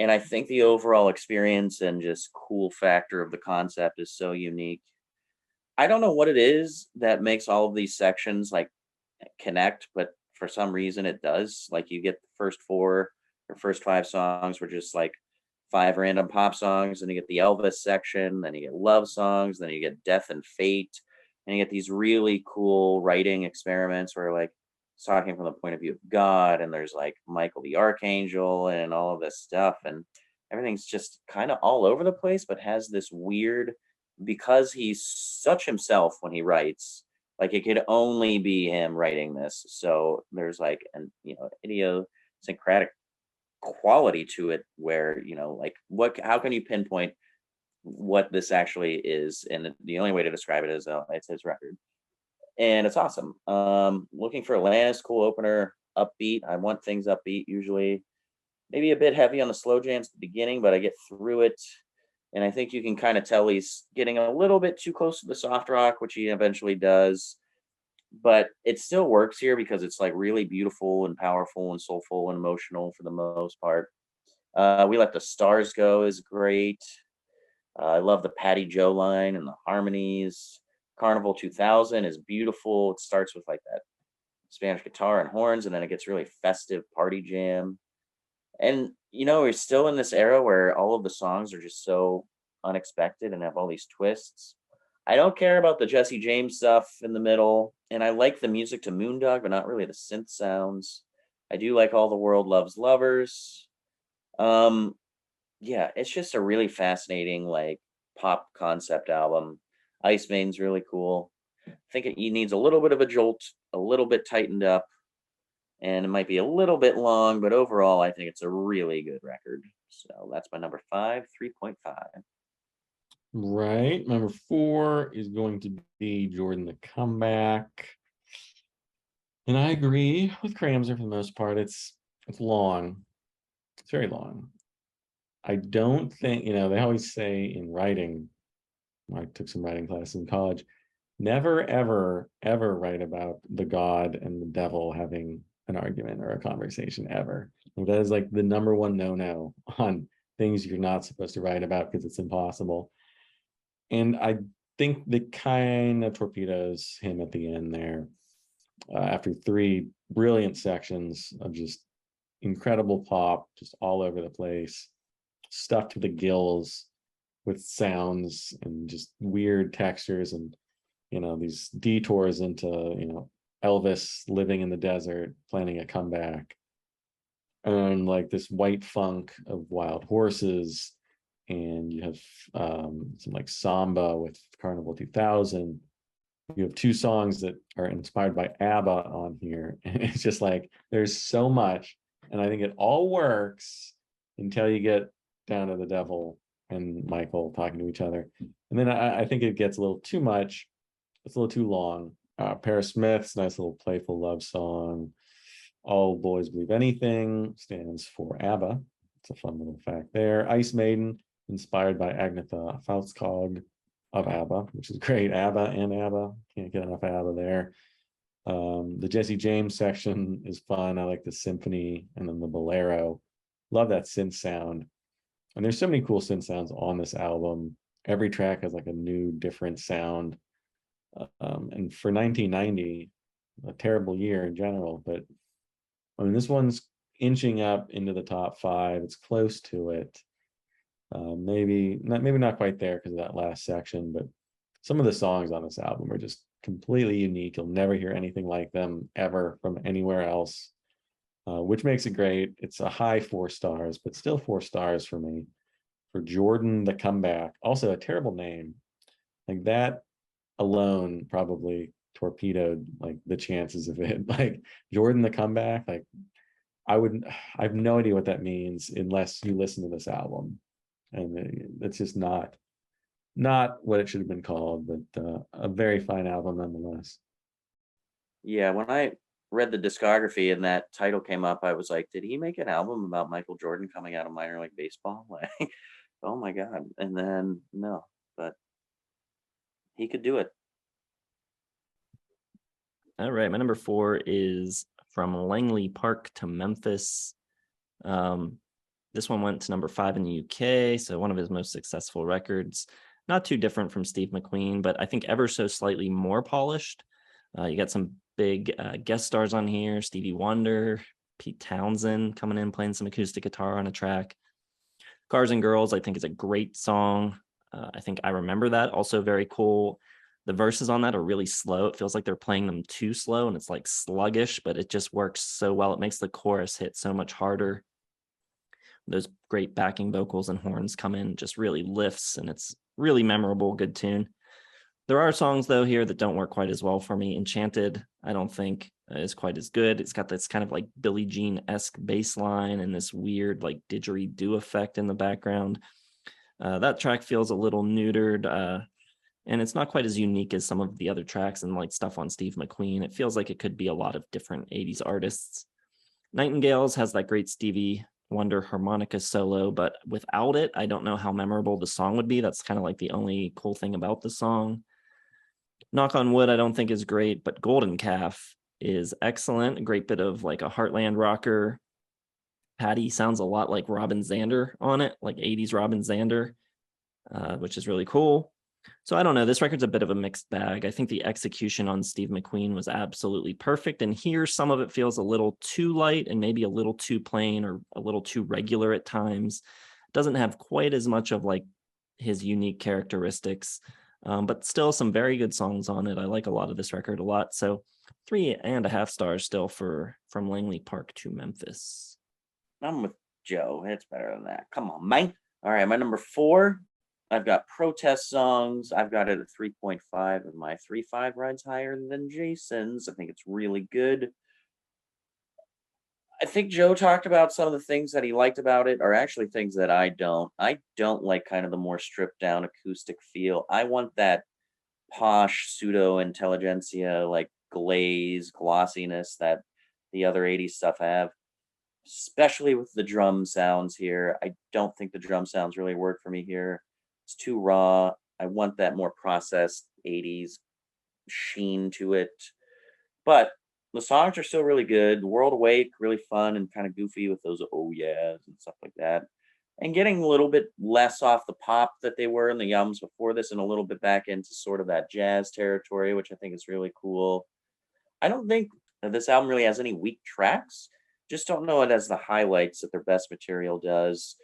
And I think the overall experience and just cool factor of the concept is so unique. I don't know what it is that makes all of these sections like connect, but for some reason it does. Like you get the first 4 or first 5 songs were just like 5 random pop songs, and you get the Elvis section, then you get love songs, then you get death and fate, and you get these really cool writing experiments where like it's talking from the point of view of God, and there's like Michael the Archangel and all of this stuff, and everything's just kind of all over the place, but has this weird, because he's such himself when he writes, like it could only be him writing this. So there's like an idiosyncratic quality to it where, like how can you pinpoint what this actually is? And the only way to describe it is it's his record. And it's awesome. Looking for Atlantis, cool opener, upbeat. I want things upbeat usually. Maybe a bit heavy on the slow jams at the beginning, but I get through it. And I think you can kind of tell he's getting a little bit too close to the soft rock, which he eventually does. But it still works here because it's like really beautiful and powerful and soulful and emotional for the most part. We Let the Stars Go is great. I love the Patty Joe line and the harmonies. Carnival 2000 is beautiful. It starts with like that Spanish guitar and horns, and then it gets really festive party jam. And, we're still in this era where all of the songs are just so unexpected and have all these twists. I don't care about the Jesse James stuff in the middle, and I like the music to Moondog, but not really the synth sounds. I do like All the World Loves Lovers. Yeah, it's just a really fascinating, like, pop concept album. Ice Maiden's really cool. I think he needs a little bit of a jolt, a little bit tightened up, and it might be a little bit long, but overall, I think it's a really good record. So that's my number 5, 3.5. Right. Number 4 is going to be Jordan the Comeback. And I agree with Cramser for the most part. It's long. It's very long. I don't think, they always say in writing, I took some writing classes in college, never, ever, ever write about the God and the devil having an argument or a conversation ever. And that is like the number one no-no on things you're not supposed to write about because it's impossible. And I think that kind of torpedoes him at the end there. After 3 brilliant sections of just incredible pop, just all over the place, stuffed to the gills with sounds and just weird textures and these detours into Elvis living in the desert planning a comeback, and like this white funk of Wild Horses, and you have some like samba with Carnival 2000. You have 2 songs that are inspired by ABBA on here, and it's just like there's so much, and I think it all works until you get down to the devil and Michael talking to each other, and then I think it gets a little too much. It's a little too long. Paris Smith's nice little playful love song, All Boys Believe Anything, stands for ABBA. It's a fun little fact there. Ice Maiden, inspired by Agnetha Fältskog of ABBA, which is great. ABBA and ABBA. Can't get enough ABBA there. The Jesse James section is fun. I like the symphony and then the bolero. Love that synth sound. And there's so many cool synth sounds on this album. Every track has like a new, different sound. And for 1990, a terrible year in general, but I mean, this one's inching up into the top 5. It's close to it. Maybe not quite there because of that last section, but some of the songs on this album are just completely unique. You'll never hear anything like them ever from anywhere else, which makes it great. It's a high 4 stars, but still 4 stars for me. For Jordan the Comeback, also a terrible name. Like that alone probably torpedoed like the chances of it. Like Jordan the Comeback, like I have no idea what that means unless you listen to this album, and it's just not what it should have been called, but a very fine album nonetheless. Yeah, when I read the discography and that title came up, I was like, did he make an album about Michael Jordan coming out of minor league baseball? Like, oh my God. And then no, but he could do it. All right, my number 4 is From Langley Park to Memphis. This one went to number 5 in the UK, so one of his most successful records. Not too different from Steve McQueen, but I think ever so slightly more polished. You got some big guest stars on here: Stevie Wonder, Pete Townsend coming in playing some acoustic guitar on a track. Cars and Girls, I think, is a great song. I think I Remember That, also very cool. The verses on that are really slow. It feels like they're playing them too slow and it's like sluggish, but it just works so well. It makes the chorus hit so much harder. Those great backing vocals and horns come in, just really lifts, and it's really memorable, good tune. There are songs though here that don't work quite as well for me. Enchanted, I don't think is quite as good. It's got this kind of like Billie Jean-esque bass line and this weird like didgeridoo effect in the background. That track feels a little neutered, and it's not quite as unique as some of the other tracks and like stuff on Steve McQueen. It feels like it could be a lot of different 80s artists. Nightingales has that great Stevie Wonder harmonica solo, but without it, I don't know how memorable the song would be. That's kind of like the only cool thing about the song. Knock on Wood, I don't think is great, but Golden Calf is excellent. A great bit of like a heartland rocker. Paddy sounds a lot like Robin Zander on it, like 80s Robin Zander, which is really cool. So I don't know. This record's a bit of a mixed bag. I think the execution on Steve McQueen was absolutely perfect. And here, some of it feels a little too light and maybe a little too plain or a little too regular at times. Doesn't have quite as much of like his unique characteristics, but still some very good songs on it. I like a lot of this record a lot. So 3.5 stars still for From Langley Park to Memphis. I'm with Joe. It's better than that. Come on, man. All right, my number 4. I've got Protest Songs. I've got it at 3.5, and my 3.5 rides higher than Jason's. I think it's really good. I think Joe talked about some of the things that he liked about it are actually things that I don't. I don't like kind of the more stripped down acoustic feel. I want that posh pseudo intelligentsia, like glossiness that the other 80s stuff have, especially with the drum sounds here. I don't think the drum sounds really work for me here. It's too raw. I want that more processed 80s sheen to it. But the songs are still really good. World Awake, really fun and kind of goofy with those oh yeahs and stuff like that. And getting a little bit less off the pop that they were in the albums before this and a little bit back into sort of that jazz territory, which I think is really cool. I don't think that this album really has any weak tracks. Just don't know it as the highlights that their best material does.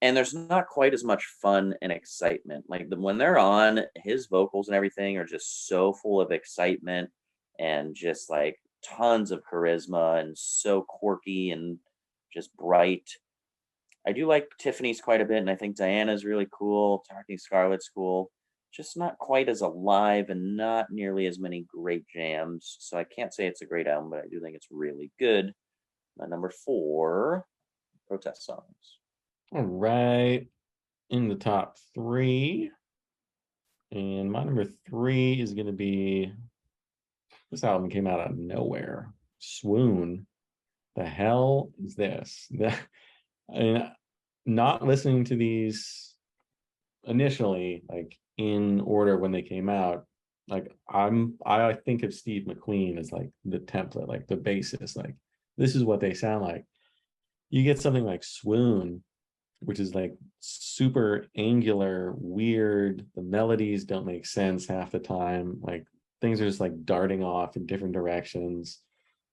And there's not quite as much fun and excitement. Like when they're on, his vocals and everything are just so full of excitement and just like tons of charisma and so quirky and just bright. I do like Tiffany's quite a bit, and I think Diana's really cool. Talking Scarlet's cool. Just not quite as alive and not nearly as many great jams. So I can't say it's a great album, but I do think it's really good. My number 4, protest songs. All right, in the top 3. And my number 3 is going to be, this album came out of nowhere. Swoon. The hell is this? And not listening to these initially, like in order when they came out, like I think of Steve McQueen as like the template, like the basis, like this is what they sound like. You get something like Swoon, which is like super angular, weird. The melodies don't make sense half the time. Like things are just like darting off in different directions.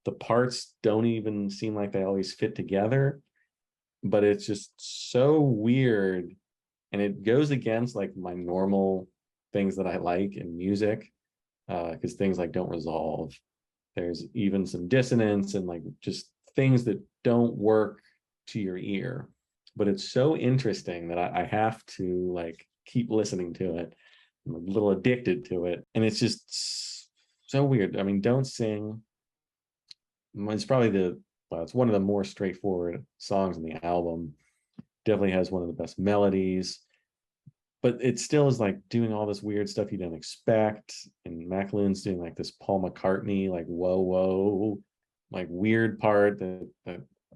The parts don't even seem like they always fit together, but it's just so weird. And it goes against like my normal things that I like in music, because things like don't resolve. There's even some dissonance and like just things that don't work to your ear. But it's so interesting that I have to like keep listening to it. I'm a little addicted to it. And it's just so weird. I mean, Don't Sing, it's probably it's one of the more straightforward songs in the album. Definitely has one of the best melodies, but it still is like doing all this weird stuff you don't expect. And McAloon's doing like this Paul McCartney, like whoa, whoa, like weird part, the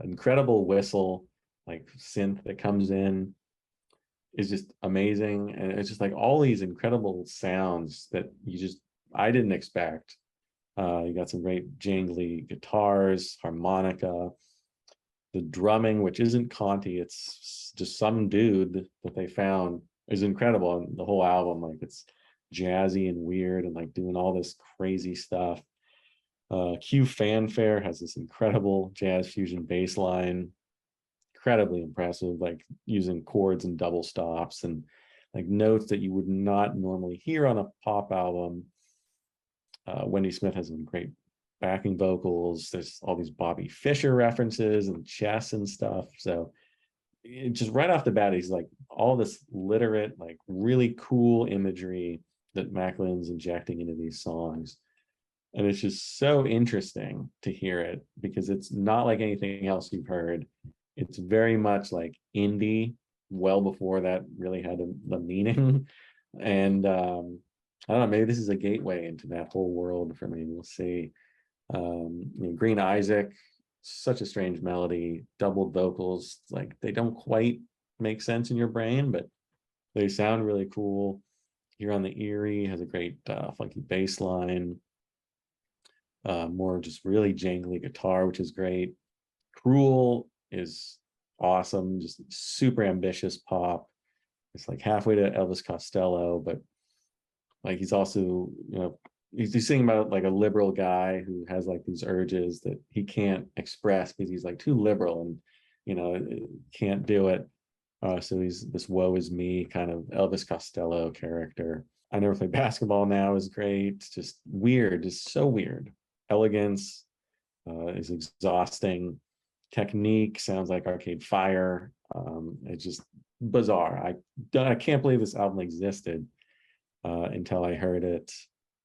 incredible whistle, like synth that comes in is just amazing. And it's just like all these incredible sounds that I didn't expect. You got some great jangly guitars, harmonica, the drumming, which isn't Conti, it's just some dude that they found, is incredible. And the whole album, like it's jazzy and weird and like doing all this crazy stuff. Q Fanfare has this incredible jazz fusion bass line, incredibly impressive, like using chords and double stops and like notes that you would not normally hear on a pop album. Wendy Smith has some great backing vocals. There's all these Bobby Fischer references and chess and stuff. So just right off the bat, he's like all this literate, like really cool imagery that McAloon's injecting into these songs. And it's just so interesting to hear it because it's not like anything else you've heard. It's very much like indie, well before that really had the meaning. And I don't know, maybe this is a gateway into that whole world for me. We'll see. Green Isaac, such a strange melody, doubled vocals, like they don't quite make sense in your brain, but they sound really cool. Here on the Erie has a great funky bass line, more just really jangly guitar, which is great. Cruel is awesome, just super ambitious pop. It's like halfway to Elvis Costello, but like he's also, he's singing about like a liberal guy who has like these urges that he can't express because he's like too liberal and, can't do it. So he's this woe is me kind of Elvis Costello character. I Never Play Basketball Now is great. Just weird, just so weird. Elegance is exhausting. Technique sounds like Arcade Fire. It's just bizarre. I can't believe this album existed until I heard it.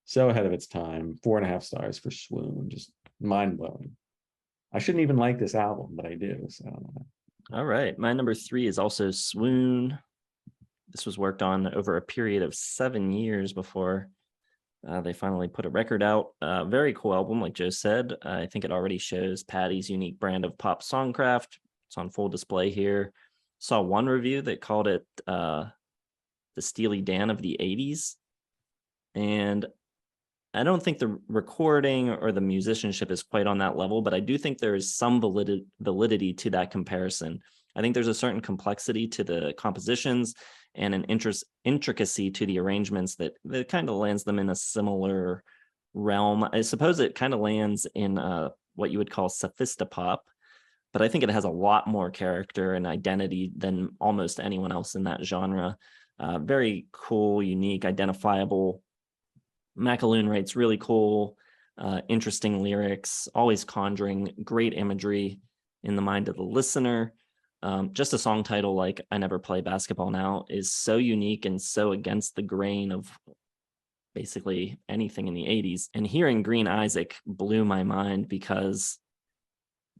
So ahead of its time. 4.5 stars for Swoon. Just mind blowing. I shouldn't even like this album, but I do. So All right. My number 3 is also Swoon. This was worked on over a period of 7 years before they finally put a record out. Very cool album, like Joe said. I think it already shows Paddy's unique brand of pop songcraft. It's on full display here. Saw one review that called it the Steely Dan of the 80s. And I don't think the recording or the musicianship is quite on that level, but I do think there is some validity to that comparison. I think there's a certain complexity to the compositions and an intricacy to the arrangements that kind of lands them in a similar realm. I suppose it kind of lands in what you would call sophistopop, but I think it has a lot more character and identity than almost anyone else in that genre. Very cool, unique, identifiable. McAloon writes really cool, interesting lyrics, always conjuring great imagery in the mind of the listener. Just a song title like I Never Play Basketball Now is so unique and so against the grain of basically anything in the 80s. And hearing Green Isaac blew my mind because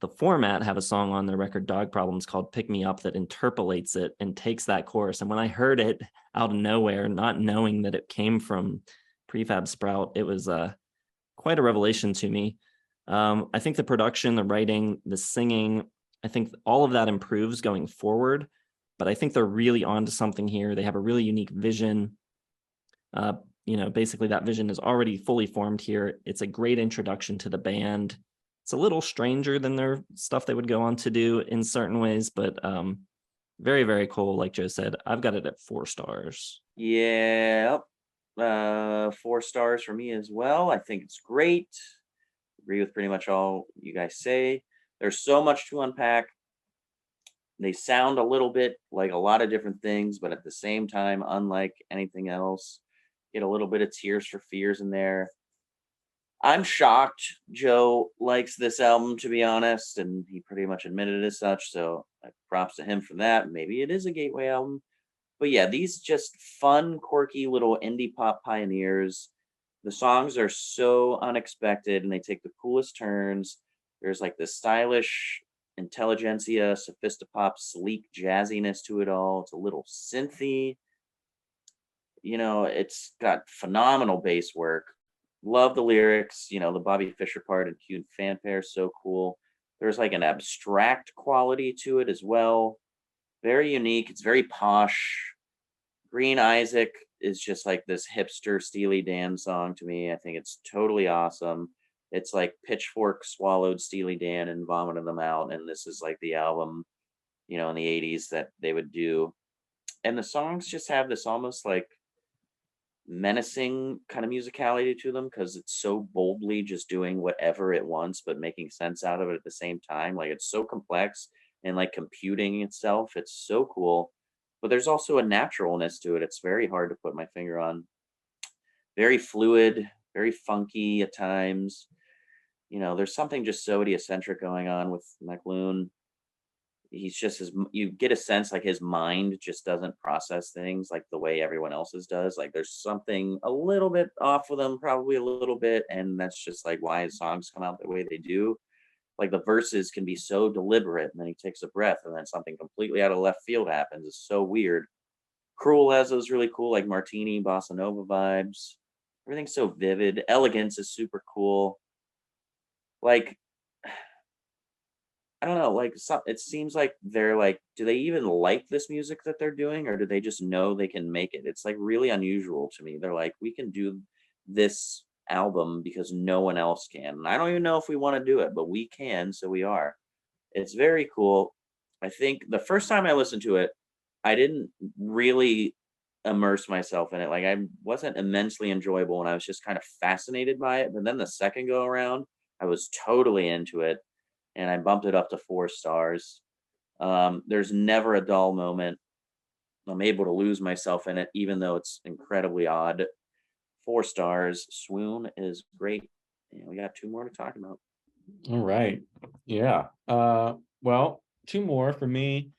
the Format have a song on their record Dog Problems called Pick Me Up that interpolates it and takes that chorus. And when I heard it out of nowhere, not knowing that it came from Prefab Sprout, it was quite a revelation to me. I think the production, the writing, the singing, I think all of that improves going forward, but I think they're really onto something here. They have a really unique vision. Basically that vision is already fully formed here. It's a great introduction to the band. It's a little stranger than their stuff they would go on to do in certain ways, but very, very cool. Like Joe said, I've got it at 4 stars. Yeah. 4 stars for me as well. I think it's great. Agree with pretty much all you guys say. There's so much to unpack. They sound a little bit like a lot of different things, but at the same time, unlike anything else, get a little bit of Tears for Fears in there. I'm shocked Joe likes this album, to be honest, and he pretty much admitted as such, so props to him for that. Maybe it is a gateway album. But yeah, these just fun, quirky little indie pop pioneers. The songs are so unexpected and they take the coolest turns. There's like this stylish intelligentsia, sophistopop, sleek jazziness to it all. It's a little synthy. It's got phenomenal bass work. Love the lyrics. The Bobby Fischer part and cute fanfare is so cool. There's like an abstract quality to it as well. Very unique. It's very posh. Green Isaac is just like this hipster Steely Dan song to me. I think it's totally awesome. It's like Pitchfork swallowed Steely Dan and vomited them out. And this is like the album, in the 80s that they would do. And the songs just have this almost like menacing kind of musicality to them because it's so boldly just doing whatever it wants, but making sense out of it at the same time. Like it's so complex and like computing itself. It's so cool. But there's also a naturalness to it. It's very hard to put my finger on. Very fluid, very funky at times. There's something just so idiocentric going on with McAloon. He's just you get a sense like his mind just doesn't process things like the way everyone else's does. Like there's something a little bit off with him, probably a little bit. And that's just like why his songs come out the way they do. Like the verses can be so deliberate and then he takes a breath and then something completely out of left field happens. It's so weird. Cruel has those really cool like Martini bossa nova vibes. Everything's so vivid. Elegance is super cool. Like I don't know, like it seems like they're like, do they even like this music that they're doing or do they just know they can make it? It's like really unusual to me. They're like, we can do this album because no one else can. And I don't even know if we want to do it, but we can, so we are. It's very cool. I think the first time I listened to it, I didn't really immerse myself in it. Like I wasn't immensely enjoyable and I was just kind of fascinated by it. But then the second go around, I was totally into it and I bumped it up to 4 stars. There's never a dull moment. I'm able to lose myself in it, even though it's incredibly odd. 4 stars. Swoon is great. And we got 2 more to talk about. All right. Yeah. Well, 2 more for me.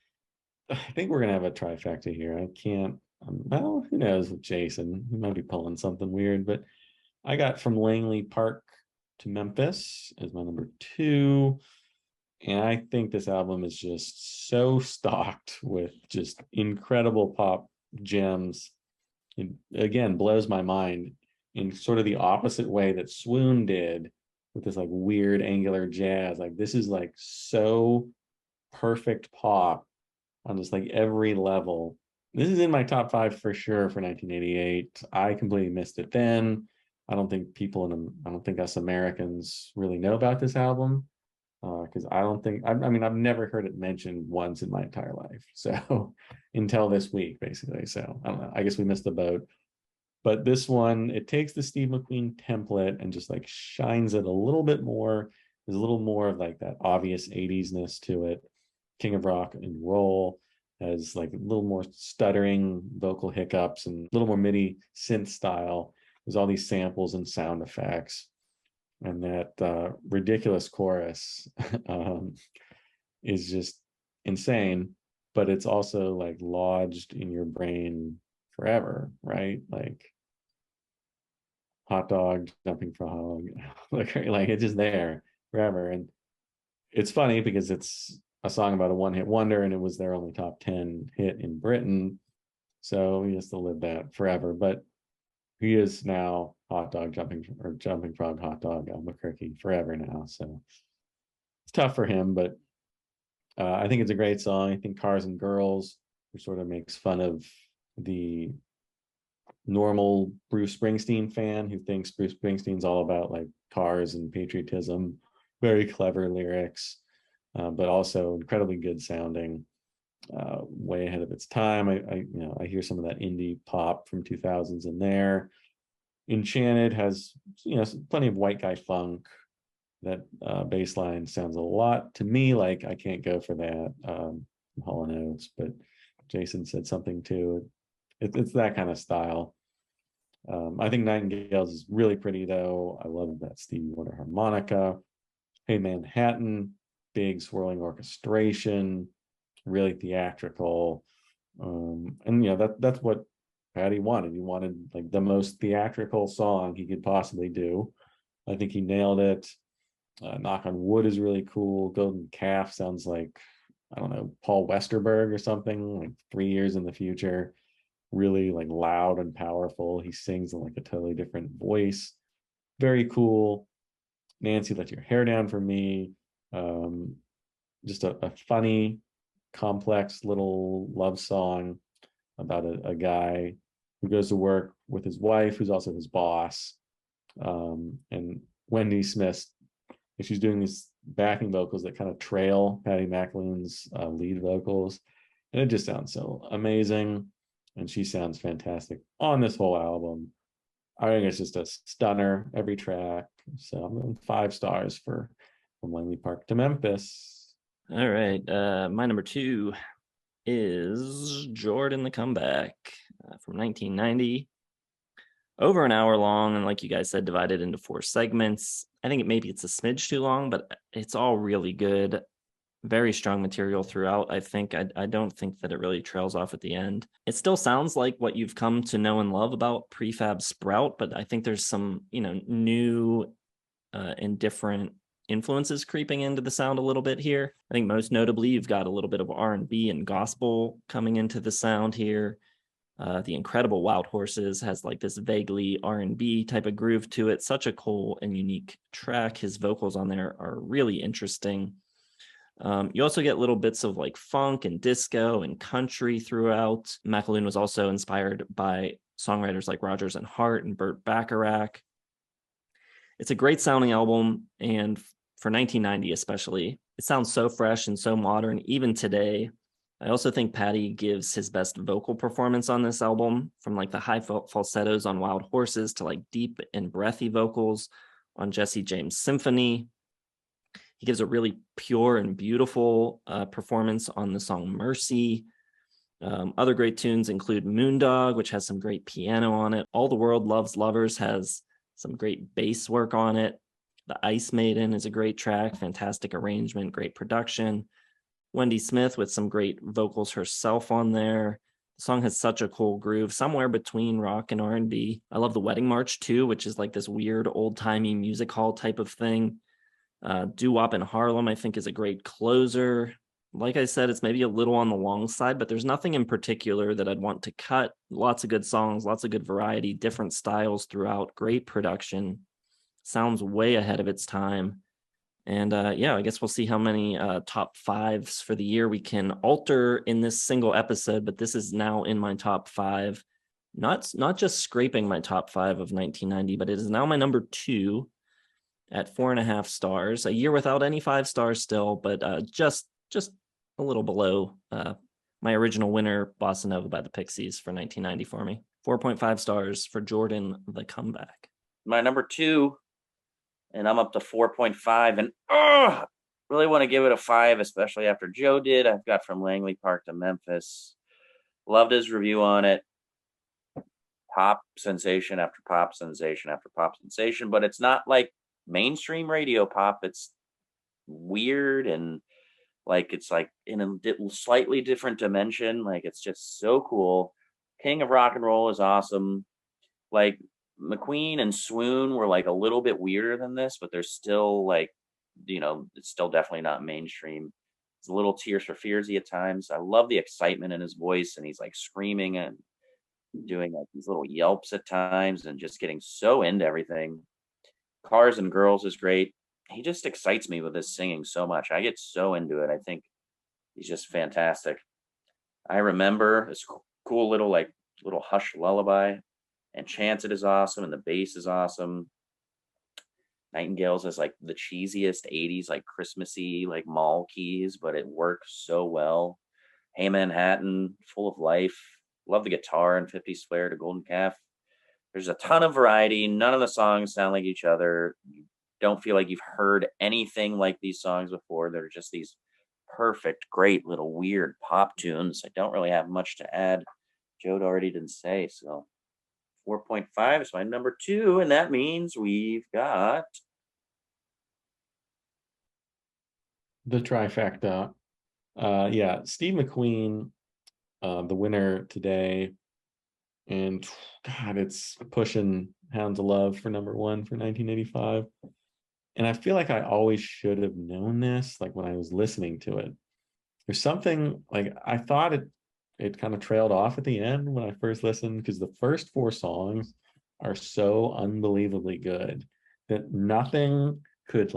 I think we're gonna have a trifecta here. I can't. Well, who knows with Jason? He might be pulling something weird, but I got From Langley Park to Memphis as my number 2. And I think this album is just so stocked with just incredible pop gems. It again blows my mind in sort of the opposite way that Swoon did with this like weird angular jazz. Like this is like so perfect pop on just like every level. This is in my top 5 for sure for 1988. I completely missed it then. I don't think us Americans really know about this album because I mean, I've never heard it mentioned once in my entire life. So until this week, basically. So I don't know. I guess we missed the boat. But this one, it takes the Steve McQueen template and just like shines it a little bit more. There's a little more of like that obvious 80s-ness to it. King of Rock and Roll has like a little more stuttering vocal hiccups and a little more MIDI synth style. There's all these samples and sound effects. And that ridiculous chorus is just insane, but it's also like lodged in your brain forever, right? Like hot dog, jumping frog, like it's just there forever. And it's funny because it's a song about a one-hit wonder and it was their only top 10 hit in Britain. So he has to live that forever. But he is now hot dog, jumping frog, hot dog, Albuquerque forever now. So it's tough for him, but I think it's a great song. I think Cars and Girls, which sort of makes fun of the normal Bruce Springsteen fan who thinks Bruce Springsteen's all about like cars and patriotism, very clever lyrics, but also incredibly good sounding, way ahead of its time. I hear some of that indie pop from 2000s in there. Enchanted has plenty of white guy funk. That bass line sounds a lot to me like I Can't Go For That, Hall & Oates, but Jason said something too. It's that kind of style. I think Nightingales is really pretty though. I love that Stevie Wonder harmonica. Hey Manhattan, big swirling orchestration, really theatrical. And that's what Paddy wanted. He wanted like the most theatrical song he could possibly do. I think he nailed it. Knock on Wood is really cool. Golden Calf sounds like, I don't know, Paul Westerberg or something, like 3 years in the future. Really like loud and powerful. He sings in like a totally different voice. Very cool. Nancy, Let Your Hair Down for Me. Just a funny, complex little love song about a guy who goes to work with his wife, who's also his boss. And Wendy Smith, she's doing these backing vocals that kind of trail Paddy McAloon's lead vocals. And it just sounds so amazing. And she sounds fantastic on this whole album. I think it's just a stunner, every track. So I'm going 5 stars for From Langley Park to Memphis. All right. My number 2 is Jordan the Comeback from 1990. Over an hour long, and like you guys said, divided into 4 segments. I think maybe it's a smidge too long, but it's all really good. Very strong material throughout. I don't think that it really trails off at the end. It still sounds like what you've come to know and love about Prefab Sprout, but I think there's some, new and different influences creeping into the sound a little bit here. I think most notably, you've got a little bit of R&B and gospel coming into the sound here. The incredible Wild Horses has like this vaguely R&B type of groove to it. Such a cool and unique track. His vocals on there are really interesting. You also get little bits of like funk and disco and country throughout. McAloon was also inspired by songwriters like Rodgers and Hart and Burt Bacharach. It's a great sounding album, and for 1990 especially, it sounds so fresh and so modern even today. I also think Paddy gives his best vocal performance on this album, from like the high falsettos on Wild Horses to like deep and breathy vocals on Jesse James Symphony. He gives a really pure and beautiful performance on the song Mercy. Other great tunes include Moondog, which has some great piano on it. All the World Loves Lovers has some great bass work on it. The Ice Maiden is a great track, fantastic arrangement, great production. Wendy Smith with some great vocals herself on there. The song has such a cool groove, somewhere between rock and R&B. I love the Wedding March too, which is like this weird old-timey music hall type of thing. Doo-Wop in Harlem, I think, is a great closer. Like I said, it's maybe a little on the long side, but there's nothing in particular that I'd want to cut. Lots of good songs, lots of good variety, different styles throughout, great production. Sounds way ahead of its time. And yeah, I guess we'll see how many top fives for the year we can alter in this single episode, but this is now in my top five. Not just scraping my top five of 1990, but it is now my number 2 at 4.5 stars. A year without any 5 stars still, but just a little below my original winner, Bossa Nova by the Pixies for 1990 for me. 4.5 stars for Jordan, The Comeback. My number 2, and I'm up to 4.5, and really want to give it a 5, especially after Joe did. I've got From Langley Park to Memphis. Loved his review on it. Pop sensation after pop sensation after pop sensation, but it's not like mainstream radio pop. It's weird and like it's like in a slightly different dimension. Like it's just so cool. King of Rock and Roll is awesome. Like McQueen and Swoon were like a little bit weirder than this, but they're still like, it's still definitely not mainstream. It's a little Tears for Fearsy at times. I love the excitement in his voice, and he's like screaming and doing like these little yelps at times and just getting so into everything. Cars and Girls is great. He just excites me with his singing so much. I get so into it. I think he's just fantastic. I remember this cool little Hush lullaby, and Chance It is awesome, and the bass is awesome. Nightingales is like the cheesiest 80s like Christmassy like mall keys, but it works so well. Hey Manhattan, Full of Life. Love the guitar and 50s Flare to Golden Calf. There's a ton of variety. None of the songs sound like each other. You don't feel like you've heard anything like these songs before. They're just these perfect, great little weird pop tunes. I don't really have much to add. Joe already didn't say, so 4.5 is my number 2, and that means we've got the trifecta. Yeah, Steve McQueen, the winner today, and God, it's pushing Hounds of Love for number 1 for 1985. And I feel like I always should have known this, like when I was listening to it. There's something like I thought it kind of trailed off at the end when I first listened, because the first 4 songs are so unbelievably good that nothing could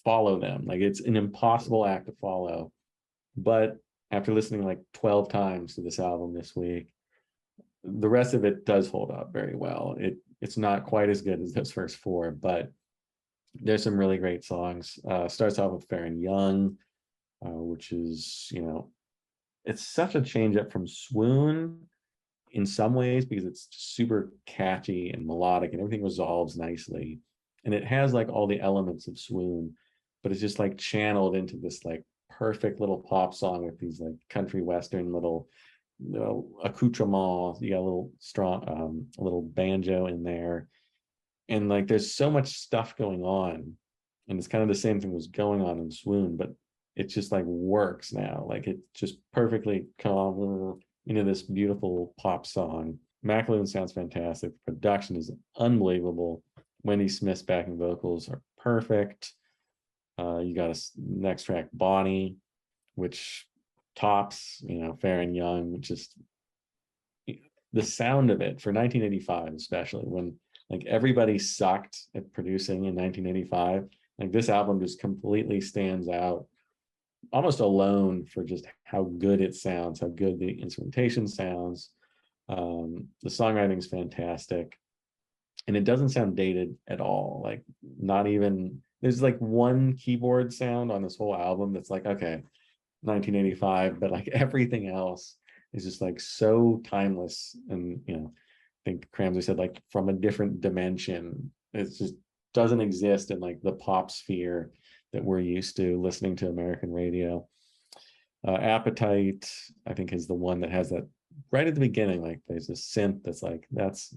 follow them. Like it's an impossible act to follow. But after listening like 12 times to this album this week, the rest of it does hold up very well. It's not quite as good as those first 4, but there's some really great songs. Starts off with Fair and Young, which is, it's such a change up from Swoon in some ways, because it's super catchy and melodic and everything resolves nicely. And it has like all the elements of Swoon, but it's just like channeled into this like perfect little pop song with these like country western little accoutrements. You got a little strong, a little banjo in there. And like there's so much stuff going on. And it's kind of the same thing was going on in Swoon, but it just like works now. Like it just perfectly come into this beautiful pop song. McAloon sounds fantastic. The production is unbelievable. Wendy Smith's backing vocals are perfect. You got a next track, Bonnie, which tops, Fair and Young. Just the sound of it for 1985, especially when like everybody sucked at producing in 1985. Like this album just completely stands out, almost alone, for just how good it sounds, how good the instrumentation sounds. The songwriting is fantastic, and it doesn't sound dated at all. Like not even, there's like one keyboard sound on this whole album that's like, okay, 1985, but like everything else is just like so timeless. And I think Cramsey said like from a different dimension. It just doesn't exist in like the pop sphere that we're used to listening to American radio. Appetite, I think, is the one that has that right at the beginning. Like there's a synth that's like that's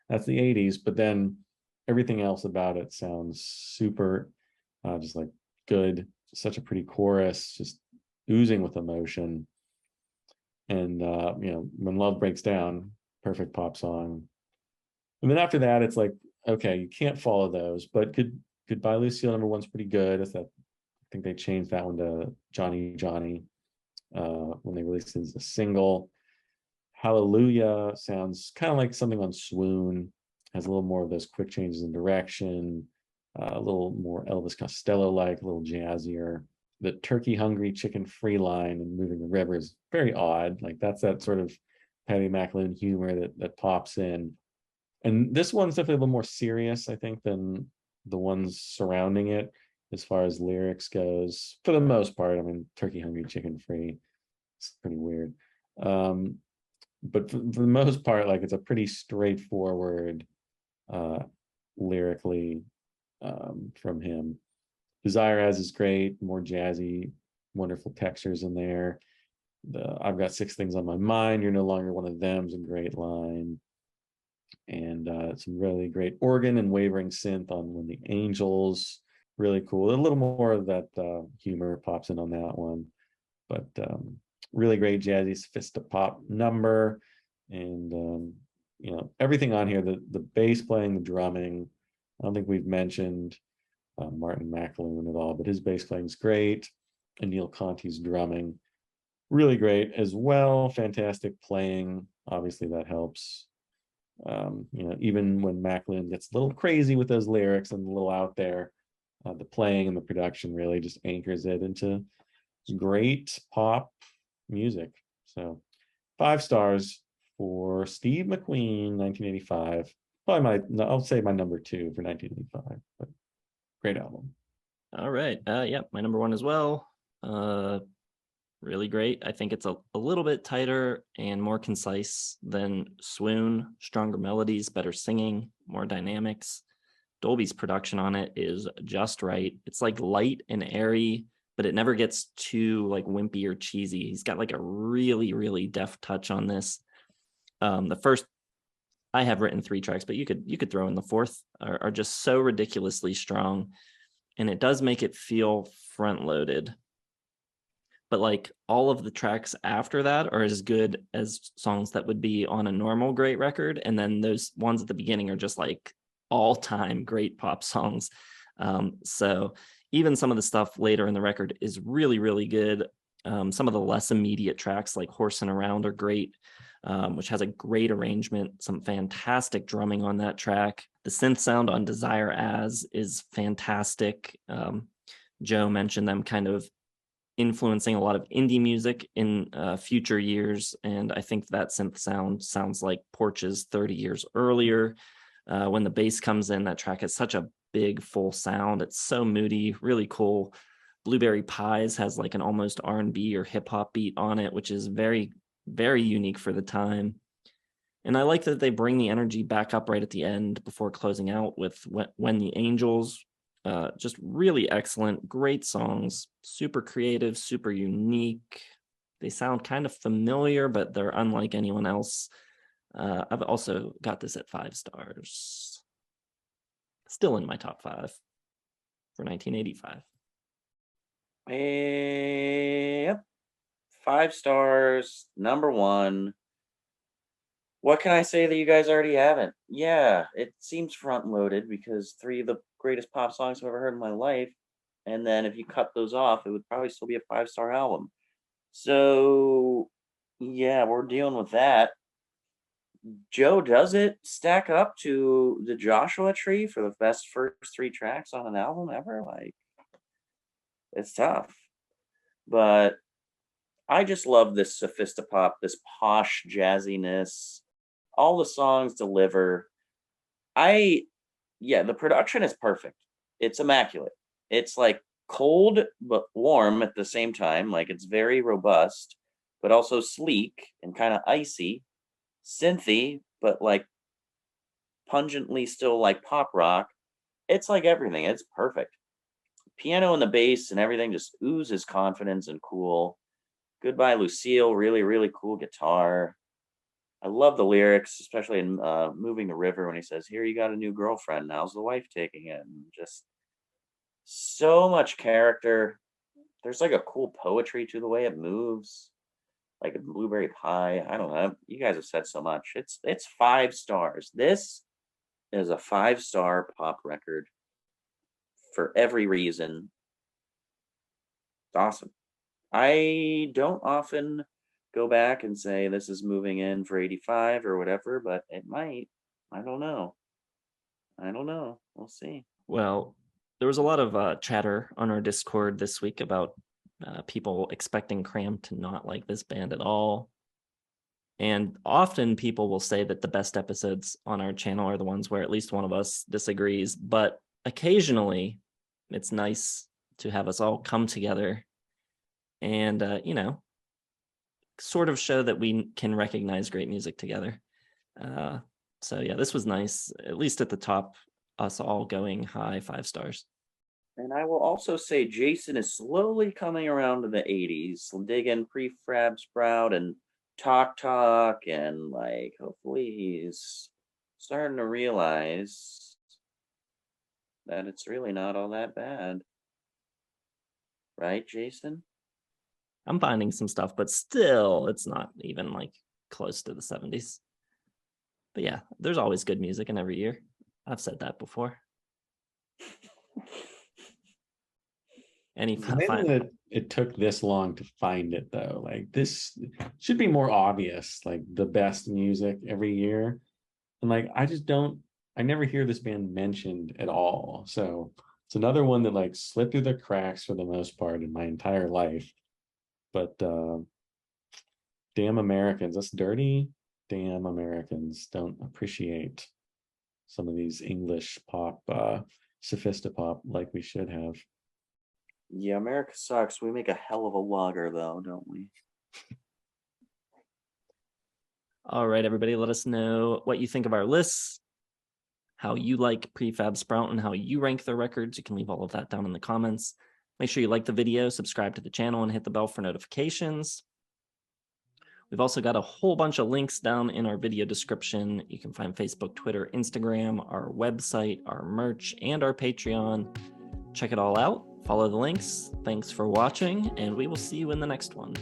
the 80s, but then everything else about it sounds super just like good. Such a pretty chorus, just oozing with emotion. And When Love Breaks Down, perfect pop song. And then after that, it's like okay, you can't follow those, but Goodbye Lucille number one's pretty good. I think they changed that one to Johnny Johnny when they released it as a single. Hallelujah sounds kind of like something on Swoon, has a little more of those quick changes in direction, a little more Elvis Costello-like, a little jazzier. The Turkey Hungry Chicken Free line and Moving the River is very odd. Like that's that sort of Paddy McAloon humor that pops in. And this one's definitely a little more serious, I think, than the ones surrounding it as far as lyrics goes. For the most part, I mean, Turkey Hungry Chicken Free, it's pretty weird. But for the most part, like it's a pretty straightforward lyrically from him. Desire As is great, more jazzy, wonderful textures in there. I've got six things on my mind, you're no longer one of them's a great line. And some really great organ and wavering synth on When the Angels, really cool. A little more of that humor pops in on that one, but really great jazzy sophisti-pop number. And you know, everything on here, the bass playing, the drumming, I don't think we've mentioned Martin McAloon at all, but his bass playing is great, and Neil Conti's drumming really great as well. Fantastic playing, obviously that helps. You know, even when McAloon gets a little crazy with those lyrics and a little out there, the playing and the production really just anchors it into great pop music. So 5 stars for Steve McQueen, 1985. Probably I'll say my number 2 for 1985, but great album. All right. Yeah, my number 1 as well. Really great. I think it's a little bit tighter and more concise than Swoon. Stronger melodies, better singing, more dynamics. Dolby's production on it is just right. It's like light and airy, but it never gets too like wimpy or cheesy. He's got like a really, really deft touch on this. The first, I have written 3 tracks, but you could throw in the fourth, are just so ridiculously strong. And it does make it feel front loaded. But like all of the tracks after that are as good as songs that would be on a normal great record. And then those ones at the beginning are just like all-time great pop songs. So even some of the stuff later in the record is really, really good. Some of the less immediate tracks like Horsing Around are great, which has a great arrangement, some fantastic drumming on that track. The synth sound on Desire As is fantastic. Joe mentioned them kind of influencing a lot of indie music in future years, and I think that synth sound sounds like Porch's 30 years earlier. When the bass comes in, that track has such a big full sound. It's so moody, really cool. Blueberry Pies has like an almost R&B or hip hop beat on it, which is very, very unique for the time. And I like that they bring the energy back up right at the end before closing out with When the Angels. Just really excellent, great songs, super creative, super unique. They sound kind of familiar, but they're unlike anyone else. I've also got this at 5 stars. Still in my top 5 for 1985. Yep. 5 stars, number 1. What can I say that you guys already haven't? Yeah, it seems front loaded because 3 of the greatest pop songs I've ever heard in my life. And then if you cut those off, it would probably still be a 5-star album. So yeah, we're dealing with that. Joe, does it stack up to the Joshua Tree for the best first 3 tracks on an album ever? Like, it's tough. But I just love this sophisti-pop, this posh jazziness. All the songs deliver. The production is perfect. It's immaculate. It's like cold but warm at the same time. Like it's very robust, but also sleek and kind of icy, synthy, but like pungently still like pop rock. It's like everything. It's perfect. Piano and the bass and everything just oozes confidence and cool. Goodbye Lucille, really, really cool guitar. I love the lyrics, especially in Moving the River when he says, "Here you got a new girlfriend, how's the wife taking it?" And just so much character. There's like a cool poetry to the way it moves, like a Blueberry Pie. I don't know. You guys have said so much. It's 5 stars. This is a 5-star pop record for every reason. It's awesome. I don't often go back and say this is moving in for 85 or whatever, but it might. I don't know. We'll see. Well, there was a lot of chatter on our Discord this week about people expecting Cram to not like this band at all. And often people will say that the best episodes on our channel are the ones where at least one of us disagrees. But occasionally, it's nice to have us all come together and, sort of show that we can recognize great music together. So yeah, this was nice, at least at the top, us all going high 5 stars. And I will also say Jason is slowly coming around to the 80s, digging Prefab Sprout and Talk, and like hopefully he's starting to realize that it's really not all that bad. Right, Jason? I'm finding some stuff, but still, it's not even like close to the 70s. But yeah, there's always good music in every year. I've said that before. Any When that it took this long to find it though, like this should be more obvious, like the best music every year. And like I never hear this band mentioned at all. So it's another one that like slipped through the cracks for the most part in my entire life. But damn Americans, us dirty damn Americans don't appreciate some of these English pop, sophistopop like we should have. Yeah, America sucks. We make a hell of a lager though, don't we? All right, everybody, let us know what you think of our lists, how you like Prefab Sprout, and how you rank their records. You can leave all of that down in the comments. Make sure you like the video, subscribe to the channel, and hit the bell for notifications. We've also got a whole bunch of links down in our video description. You can find Facebook, Twitter, Instagram, our website, our merch, and our Patreon. Check it all out. Follow the links. Thanks for watching, and we will see you in the next one.